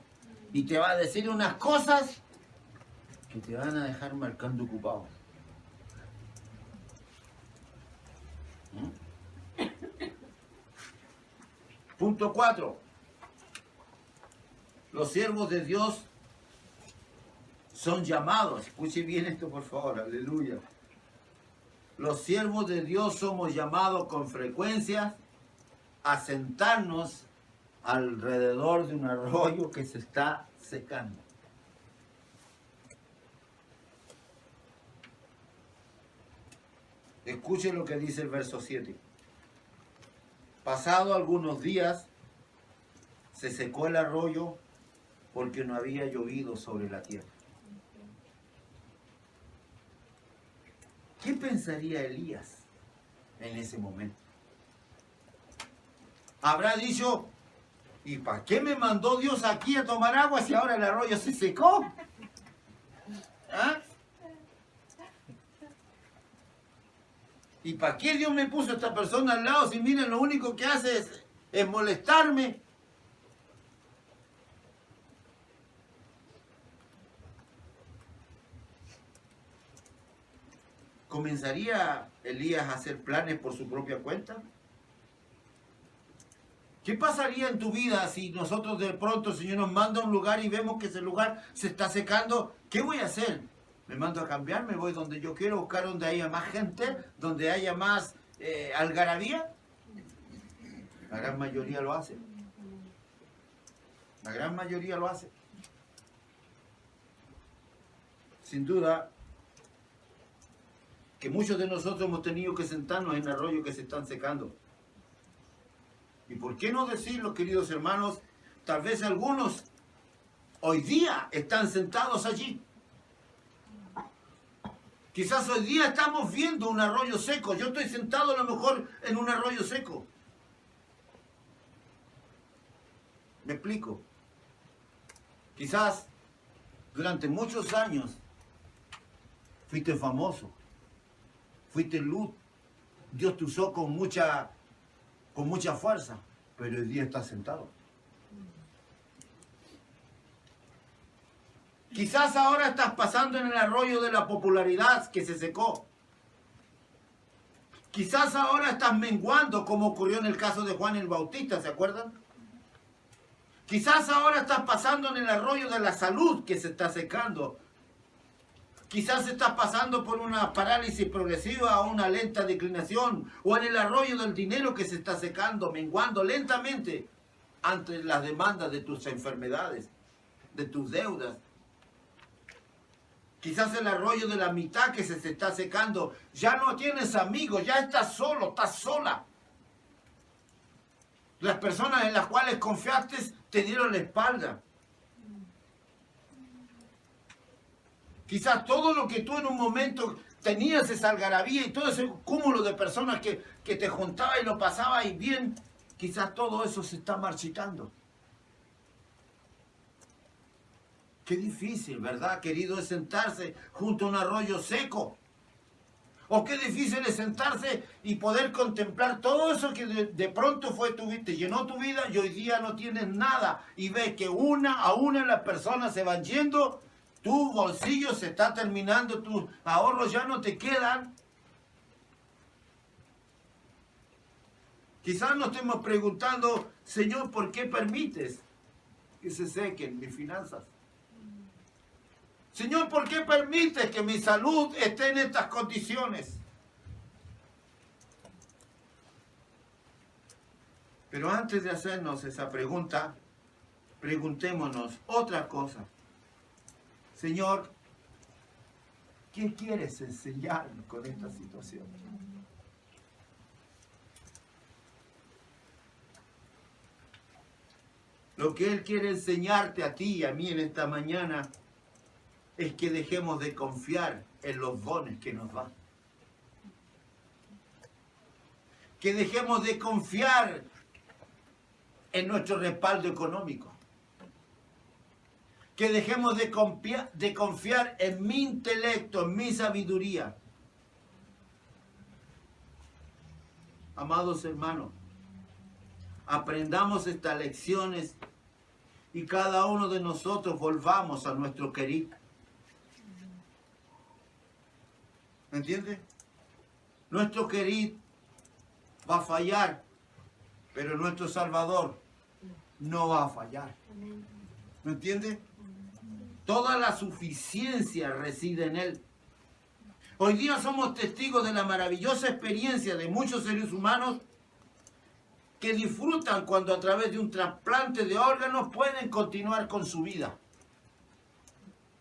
y te va a decir unas cosas que te van a dejar marcando ocupado. Punto 4. Los siervos de Dios son llamados. Escuche bien esto, por favor. Aleluya. Los siervos de Dios somos llamados con frecuencia a sentarnos alrededor de un arroyo que se está secando. Escuche lo que dice el verso 7. Pasado algunos días, se secó el arroyo porque no había llovido sobre la tierra. ¿Qué pensaría Elías en ese momento? Habrá dicho, ¿y para qué me mandó Dios aquí a tomar agua si ahora el arroyo se secó? ¿Ah? ¿Y para qué Dios me puso a esta persona al lado si miren lo único que hace es molestarme? ¿Comenzaría Elías a hacer planes por su propia cuenta? ¿Qué pasaría en tu vida si nosotros de pronto el Señor nos manda a un lugar y vemos que ese lugar se está secando? ¿Qué voy a hacer? ¿Me mando a cambiar? ¿Me voy donde yo quiero, buscar donde haya más gente, donde haya más algarabía? La gran mayoría lo hace. La gran mayoría lo hace. Sin duda que muchos de nosotros hemos tenido que sentarnos en arroyos que se están secando. ¿Y por qué no decirlo, queridos hermanos? Tal vez algunos hoy día están sentados allí. Quizás hoy día estamos viendo un arroyo seco. Yo estoy sentado a lo mejor en un arroyo seco. ¿Me explico? Quizás durante muchos años fuiste famoso, fuiste luz. Dios te usó con mucha fuerza, pero hoy día estás sentado. Quizás ahora estás pasando en el arroyo de la popularidad que se secó. Quizás ahora estás menguando como ocurrió en el caso de Juan el Bautista, ¿se acuerdan? Quizás ahora estás pasando en el arroyo de la salud que se está secando. Quizás estás pasando por una parálisis progresiva o una lenta declinación, o en el arroyo del dinero que se está secando, menguando lentamente ante las demandas de tus enfermedades, de tus deudas. Quizás el arroyo de la amistad que se está secando, ya no tienes amigos, ya estás solo, estás sola. Las personas en las cuales confiaste te dieron la espalda. Quizás todo lo que tú en un momento tenías esa algarabía y todo ese cúmulo de personas que te juntaba y lo pasaba y bien, quizás todo eso se está marchitando. Qué difícil, ¿verdad, querido? Es sentarse junto a un arroyo seco. O qué difícil es sentarse y poder contemplar todo eso que de pronto fue tu vida, te llenó tu vida y hoy día no tienes nada. Y ves que una a una las personas se van yendo, tu bolsillo se está terminando, tus ahorros ya no te quedan. Quizás nos estemos preguntando, Señor, ¿por qué permites que se sequen mis finanzas? Señor, ¿por qué permites que mi salud esté en estas condiciones? Pero antes de hacernos esa pregunta, preguntémonos otra cosa. Señor, ¿qué quieres enseñarnos con esta situación? Lo que Él quiere enseñarte a ti y a mí en esta mañana es que dejemos de confiar en los dones que nos dan. Que dejemos de confiar en nuestro respaldo económico. Que dejemos de confiar en mi intelecto, en mi sabiduría. Amados hermanos, aprendamos estas lecciones y cada uno de nosotros volvamos a nuestro querido. ¿Me entiendes? Nuestro querido va a fallar, pero nuestro Salvador no va a fallar. ¿Me entiendes? Toda la suficiencia reside en Él. Hoy día somos testigos de la maravillosa experiencia de muchos seres humanos que disfrutan cuando a través de un trasplante de órganos pueden continuar con su vida.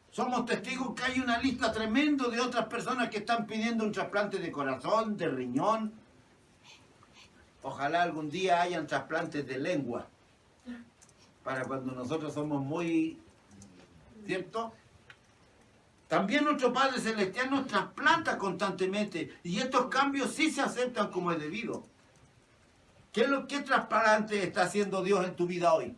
Somos testigos que hay una lista tremenda de otras personas que están pidiendo un trasplante de corazón, de riñón. Ojalá algún día hayan trasplantes de lengua. Para cuando nosotros somos muy... ¿Cierto? También nuestro Padre Celestial nos trasplanta constantemente. Y estos cambios sí se aceptan como es debido. ¿Qué trasplante está haciendo Dios en tu vida hoy?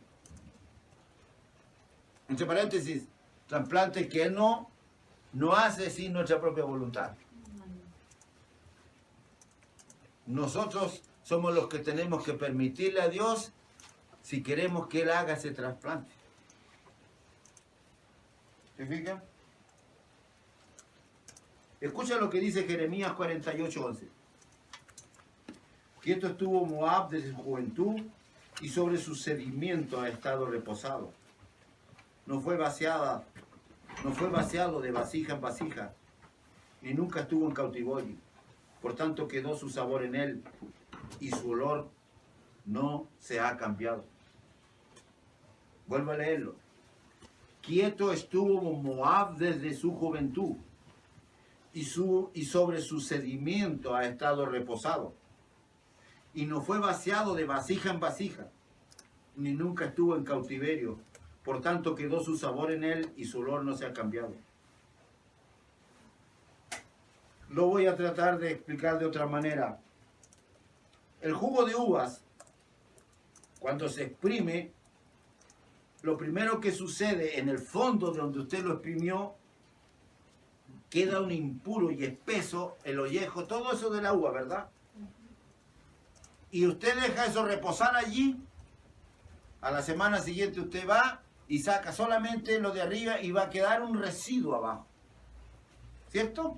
Entre paréntesis, trasplante que Él no hace sin nuestra propia voluntad. Nosotros somos los que tenemos que permitirle a Dios si queremos que Él haga ese trasplante. ¿Se fijan? Escucha lo que dice Jeremías 48:11. Quieto estuvo Moab desde su juventud y sobre su sedimento ha estado reposado. No fue vaciado de vasija en vasija, ni nunca estuvo en cautiverio. Por tanto quedó su sabor en él y su olor no se ha cambiado. Vuelvo a leerlo. Quieto estuvo Moab desde su juventud y sobre su sedimento ha estado reposado. Y no fue vaciado de vasija en vasija, ni nunca estuvo en cautiverio. Por tanto quedó su sabor en él y su olor no se ha cambiado. Lo voy a tratar de explicar de otra manera. El jugo de uvas, cuando se exprime, lo primero que sucede en el fondo de donde usted lo exprimió, queda un impuro y espeso, el ollejo, todo eso de la uva, ¿verdad? Y usted deja eso reposar allí, a la semana siguiente usted va y saca solamente lo de arriba y va a quedar un residuo abajo. ¿Cierto?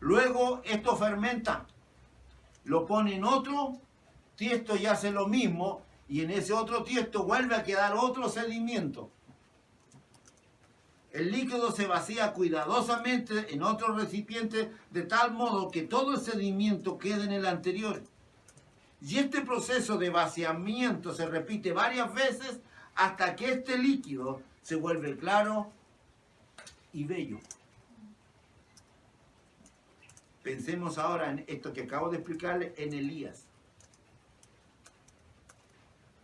Luego esto fermenta, lo pone en otro tiesto y hace lo mismo, y en ese otro tiesto vuelve a quedar otro sedimento. El líquido se vacía cuidadosamente en otro recipiente de tal modo que todo el sedimento quede en el anterior. Y este proceso de vaciamiento se repite varias veces hasta que este líquido se vuelve claro y bello. Pensemos ahora en esto que acabo de explicarle en Elías.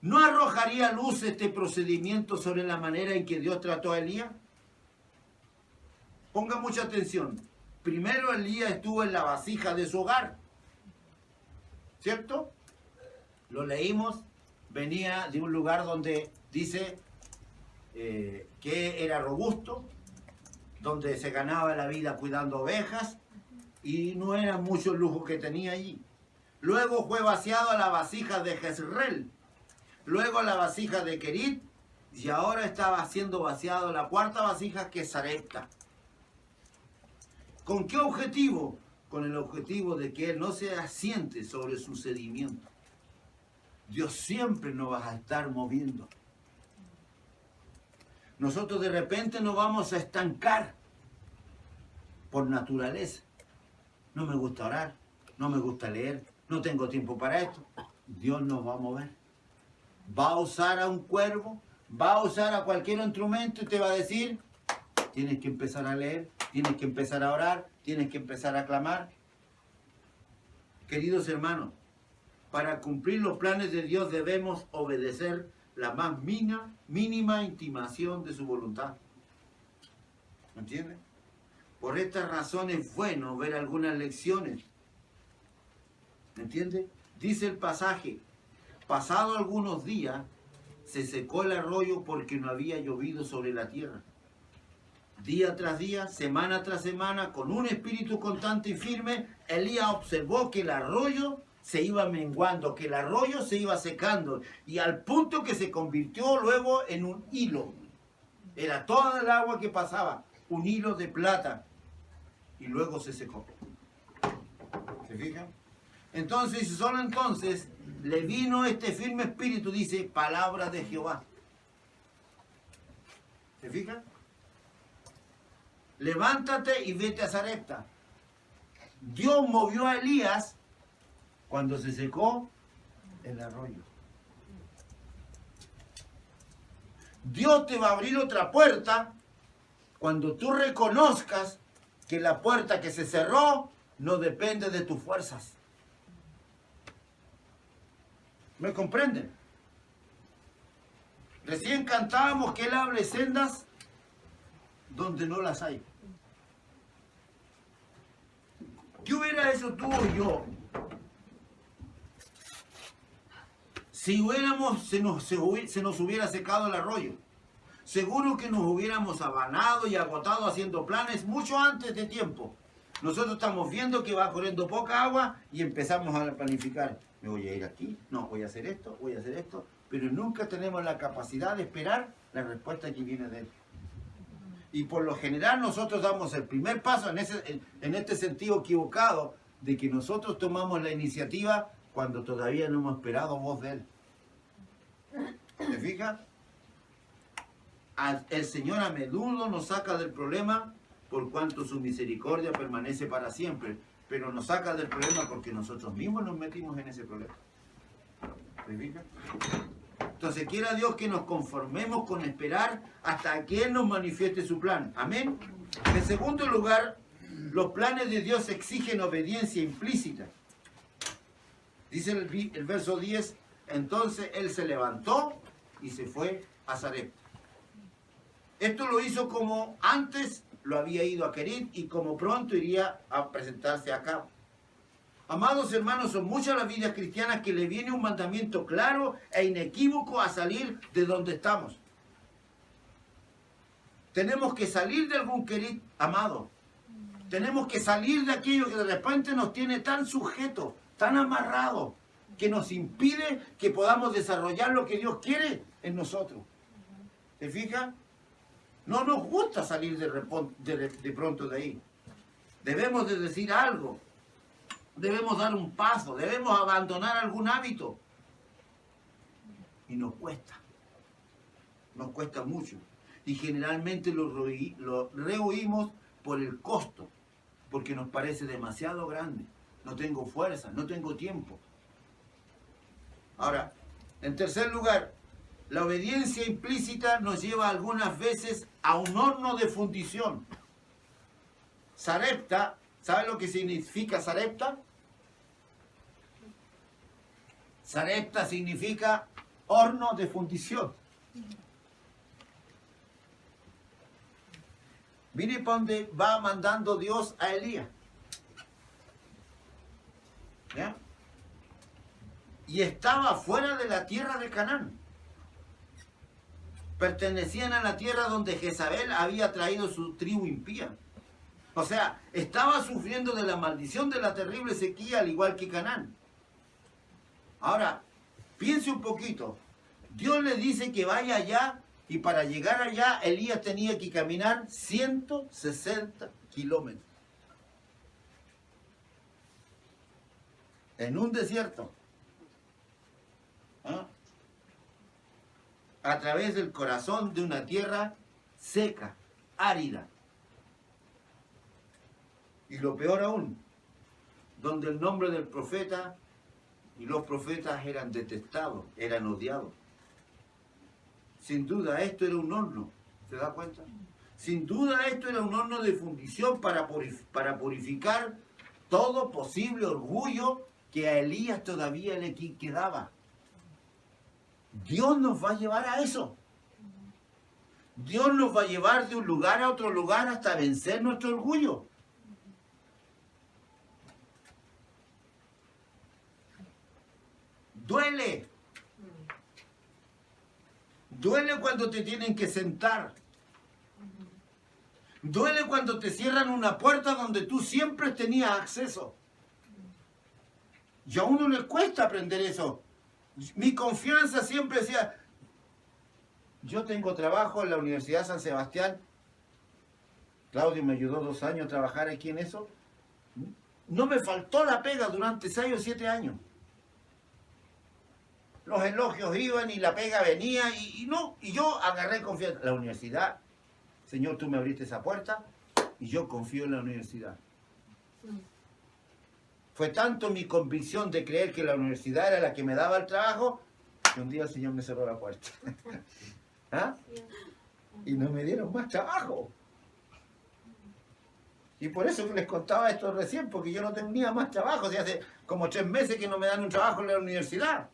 ¿No arrojaría luz este procedimiento sobre la manera en que Dios trató a Elías? Ponga mucha atención. Primero Elías estuvo en la vasija de su hogar, ¿cierto? Lo leímos, venía de un lugar donde dice que era robusto, donde se ganaba la vida cuidando ovejas y no era mucho el lujo que tenía allí. Luego fue vaciado a la vasija de Jezreel, luego a la vasija de Kerit y ahora estaba siendo vaciado la cuarta vasija que es Sarepta. ¿Con qué objetivo? Con el objetivo de que él no se asiente sobre su sedimiento. Dios siempre nos va a estar moviendo. Nosotros de repente nos vamos a estancar por naturaleza. No me gusta orar, no me gusta leer, no tengo tiempo para esto. Dios nos va a mover. Va a usar a un cuervo, va a usar a cualquier instrumento y te va a decir, tienes que empezar a leer, tienes que empezar a orar, tienes que empezar a clamar. Queridos hermanos, para cumplir los planes de Dios debemos obedecer la más mínima intimación de su voluntad. ¿Me entienden? Por esta razón es bueno ver algunas lecciones. ¿Me entiende? Dice el pasaje, pasado algunos días, se secó el arroyo porque no había llovido sobre la tierra. Día tras día, semana tras semana, con un espíritu constante y firme, Elías observó que el arroyo se iba menguando, que el arroyo se iba secando, y al punto que se convirtió luego en un hilo. Era toda el agua que pasaba, un hilo de plata, y luego se secó. ¿Se fijan? Entonces, solo entonces le vino este firme espíritu, dice, palabra de Jehová. ¿Se fijan? Levántate y vete a Sarepta. Dios movió a Elías cuando se secó el arroyo. Dios te va a abrir otra puerta cuando tú reconozcas que la puerta que se cerró no depende de tus fuerzas. ¿Me comprenden? Recién cantábamos que Él abre sendas donde no las hay. ¿Qué hubiera hecho tú o yo si se nos hubiera secado el arroyo? Seguro que nos hubiéramos abanado y agotado haciendo planes mucho antes de tiempo. Nosotros estamos viendo que va corriendo poca agua y empezamos a planificar. Me voy a ir aquí, no, voy a hacer esto, pero nunca tenemos la capacidad de esperar la respuesta que viene de Él. Y por lo general nosotros damos el primer paso en este sentido equivocado de que nosotros tomamos la iniciativa cuando todavía no hemos esperado voz de Él. ¿Se fija? El Señor a menudo nos saca del problema por cuanto su misericordia permanece para siempre, pero nos saca del problema porque nosotros mismos nos metimos en ese problema. ¿Se fija? Entonces quiera Dios que nos conformemos con esperar hasta que Él nos manifieste su plan. Amén. En segundo lugar, los planes de Dios exigen obediencia implícita. Dice el verso 10, entonces Él se levantó y se fue a Sarepta. Esto lo hizo como antes lo había ido a Kerit y como pronto iría a presentarse acá. Amados hermanos, son muchas las vidas cristianas que le viene un mandamiento claro e inequívoco a salir de donde estamos. Tenemos que salir de algún Kerit, amado. Tenemos que salir de aquello que de repente nos tiene tan sujetos, tan amarrados, que nos impide que podamos desarrollar lo que Dios quiere en nosotros. ¿Se fija? No nos gusta salir de pronto de ahí. Debemos de decir algo. Debemos dar un paso. Debemos abandonar algún hábito. Y nos cuesta. Nos cuesta mucho. Y generalmente lo rehuimos por el costo. Porque nos parece demasiado grande. No tengo fuerza, no tengo tiempo. Ahora, en tercer lugar, la obediencia implícita nos lleva algunas veces a un horno de fundición. Sarepta, ¿sabe lo que significa Sarepta? Sarepta significa horno de fundición. Mire para dónde va mandando Dios a Elías. ¿Ya? Y estaba fuera de la tierra de Canaán. Pertenecían a la tierra donde Jezabel había traído su tribu impía. O sea, estaba sufriendo de la maldición de la terrible sequía, al igual que Canaán. Ahora, piense un poquito. Dios le dice que vaya allá, y para llegar allá, Elías tenía que caminar 160 kilómetros. En un desierto. ¿Ah? A través del corazón de una tierra seca, árida. Y lo peor aún, donde el nombre del profeta y los profetas eran detestados, eran odiados. Sin duda esto era un horno, ¿se da cuenta? Sin duda esto era un horno de fundición para purificar todo posible orgullo que a Elías todavía le quedaba. Dios nos va a llevar a eso. Dios nos va a llevar de un lugar a otro lugar hasta vencer nuestro orgullo. Duele. Duele cuando te tienen que sentar. Duele cuando te cierran una puerta donde tú siempre tenías acceso. Y a uno le cuesta aprender eso. Mi confianza siempre decía, yo tengo trabajo en la Universidad San Sebastián. Claudio me ayudó 2 años a trabajar aquí en eso. No me faltó la pega durante 6 o 7 años. Los elogios iban y la pega venía y yo agarré confianza. La universidad, Señor, tú me abriste esa puerta y yo confío en la universidad. Fue tanto mi convicción de creer que la universidad era la que me daba el trabajo, que un día el Señor me cerró la puerta. ¿Ah? Y no me dieron más trabajo. Y por eso que les contaba esto recién, porque yo no tenía más trabajo. O sea, hace como 3 meses que no me dan un trabajo en la universidad.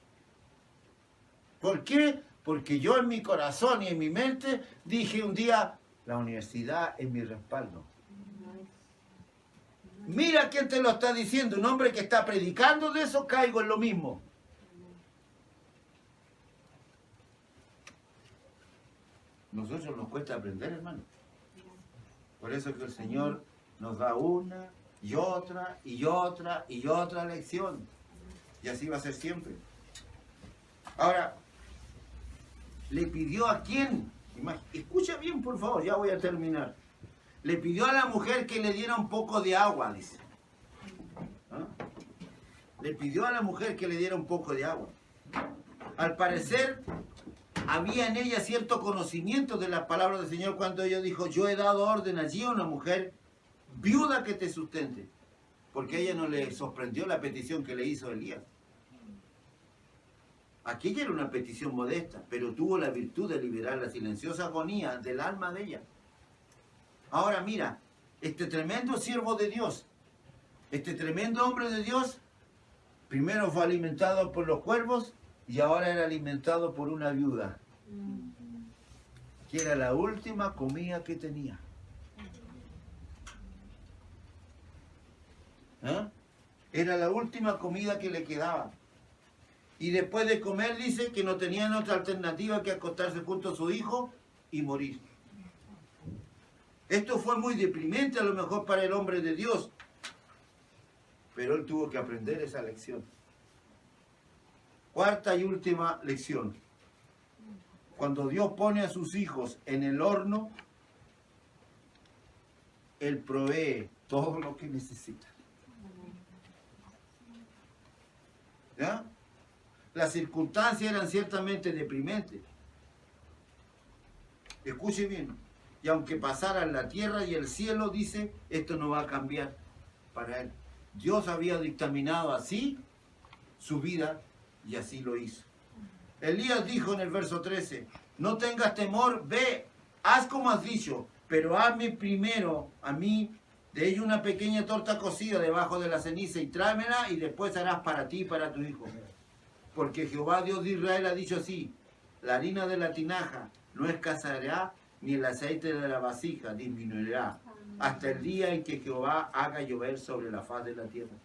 ¿Por qué? Porque yo en mi corazón y en mi mente dije un día, la universidad es mi respaldo. Mira quién te lo está diciendo, un hombre que está predicando de eso, caigo en lo mismo. Nosotros nos cuesta aprender, hermano. Por eso que el Señor nos da una y otra y otra y otra lección. Y así va a ser siempre. Ahora, le pidió a quién, escucha bien por favor, ya voy a terminar. Le pidió a la mujer que le diera un poco de agua, dice. ¿Ah? Le pidió a la mujer que le diera un poco de agua. Al parecer, había en ella cierto conocimiento de las palabras del Señor cuando ella dijo, yo he dado orden allí a una mujer viuda que te sustente. Porque a ella no le sorprendió la petición que le hizo Elías. Aquella era una petición modesta, pero tuvo la virtud de liberar la silenciosa agonía del alma de ella. Ahora mira, este tremendo siervo de Dios, este tremendo hombre de Dios, primero fue alimentado por los cuervos y ahora era alimentado por una viuda, que era la última comida que tenía. ¿Ah? Era la última comida que le quedaba. Y después de comer dice que no tenían otra alternativa que acostarse junto a su hijo y morir. Esto fue muy deprimente a lo mejor para el hombre de Dios, pero él tuvo que aprender esa lección. Cuarta y última lección. Cuando Dios pone a sus hijos en el horno, Él provee todo lo que necesitan. ¿Ya? Las circunstancias eran ciertamente deprimentes. Escuche bien. Y aunque pasaran la tierra y el cielo, dice, esto no va a cambiar para él. Dios había dictaminado así su vida y así lo hizo. Elías dijo en el verso 13, no tengas temor, ve, haz como has dicho, pero hazme primero a mí de ello una pequeña torta cocida debajo de la ceniza y tráemela y después harás para ti y para tu hijo. Porque Jehová Dios de Israel ha dicho así, la harina de la tinaja no escaseará ni el aceite de la vasija disminuirá, hasta el día en que Jehová haga llover sobre la faz de la tierra.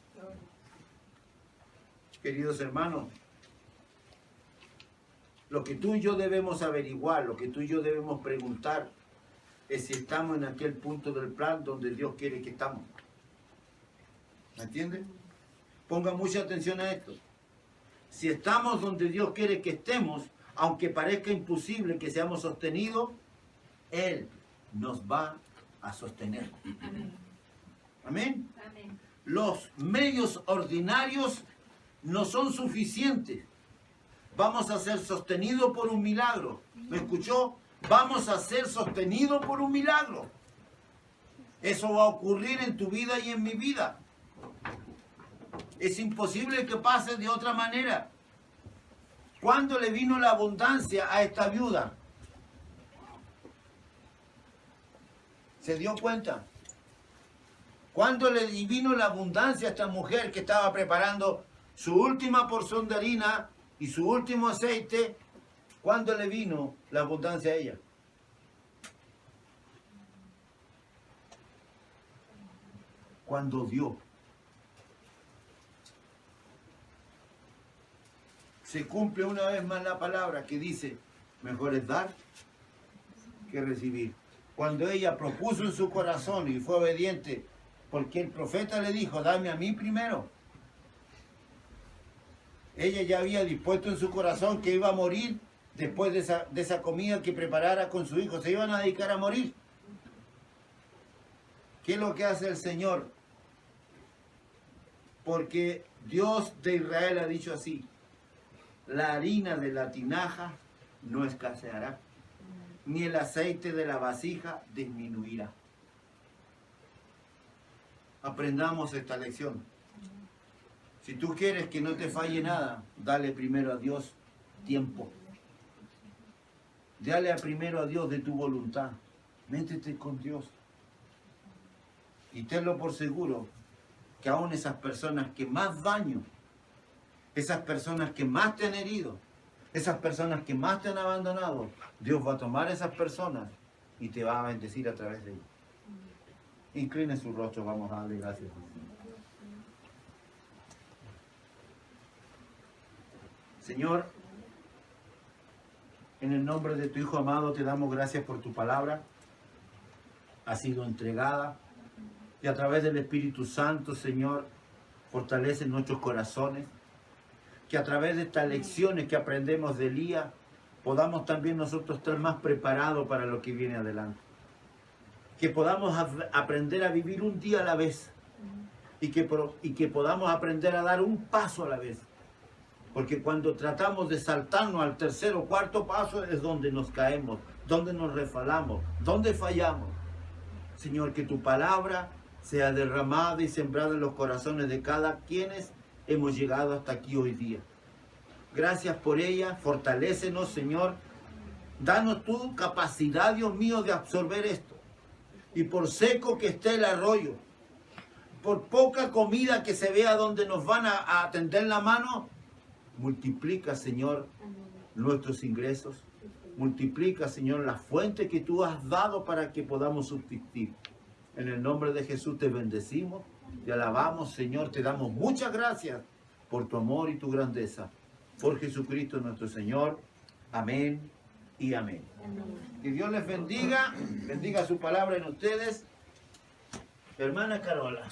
Queridos hermanos, lo que tú y yo debemos averiguar, lo que tú y yo debemos preguntar, es si estamos en aquel punto del plan donde Dios quiere que estamos. ¿Me entiendes? Ponga mucha atención a esto. Si estamos donde Dios quiere que estemos, aunque parezca imposible que seamos sostenidos, Él nos va a sostener. Amén. Amén. Los medios ordinarios no son suficientes. Vamos a ser sostenidos por un milagro. ¿Me escuchó? Vamos a ser sostenidos por un milagro. Eso va a ocurrir en tu vida y en mi vida. Es imposible que pase de otra manera. ¿Cuándo le vino la abundancia a esta viuda? ¿Se dio cuenta? ¿Cuándo le vino la abundancia a esta mujer que estaba preparando su última porción de harina y su último aceite? ¿Cuándo le vino la abundancia a ella? Cuando dio. Se cumple una vez más la palabra que dice, mejor es dar que recibir. Cuando ella propuso en su corazón y fue obediente, porque el profeta le dijo, dame a mí primero. Ella ya había dispuesto en su corazón que iba a morir después de esa comida que preparara con su hijo. Se iban a dedicar a morir. ¿Qué es lo que hace el Señor? Porque Dios de Israel ha dicho así, la harina de la tinaja no escaseará, ni el aceite de la vasija disminuirá. Aprendamos esta lección. Si tú quieres que no te falle nada, dale primero a Dios tiempo. Dale primero a Dios de tu voluntad. Métete con Dios. Y tenlo por seguro que aún esas personas que más daño, esas personas que más te han herido, esas personas que más te han abandonado, Dios va a tomar a esas personas y te va a bendecir a través de ellas. Incline su rostro, vamos a darle gracias. Señor, en el nombre de tu Hijo amado te damos gracias por tu palabra. Ha sido entregada y a través del Espíritu Santo, Señor, fortalece nuestros corazones. Que a través de estas lecciones que aprendemos de Elías, podamos también nosotros estar más preparados para lo que viene adelante. Que podamos aprender a vivir un día a la vez y que podamos aprender a dar un paso a la vez. Porque cuando tratamos de saltarnos al tercer o cuarto paso es donde nos caemos, donde nos resbalamos, donde fallamos. Señor, que tu palabra sea derramada y sembrada en los corazones de cada quienes hemos llegado hasta aquí hoy día. Gracias por ella, fortalécenos, Señor. Danos tu capacidad, Dios mío, de absorber esto. Y por seco que esté el arroyo, por poca comida que se vea donde nos van a tender la mano, multiplica, Señor, nuestros ingresos. Multiplica, Señor, la fuente que tú has dado para que podamos subsistir. En el nombre de Jesús te bendecimos, te alabamos, Señor, te damos muchas gracias por tu amor y tu grandeza. Por Jesucristo nuestro Señor. Amén y amén. Que Dios les bendiga, bendiga su palabra en ustedes. Hermana Carola.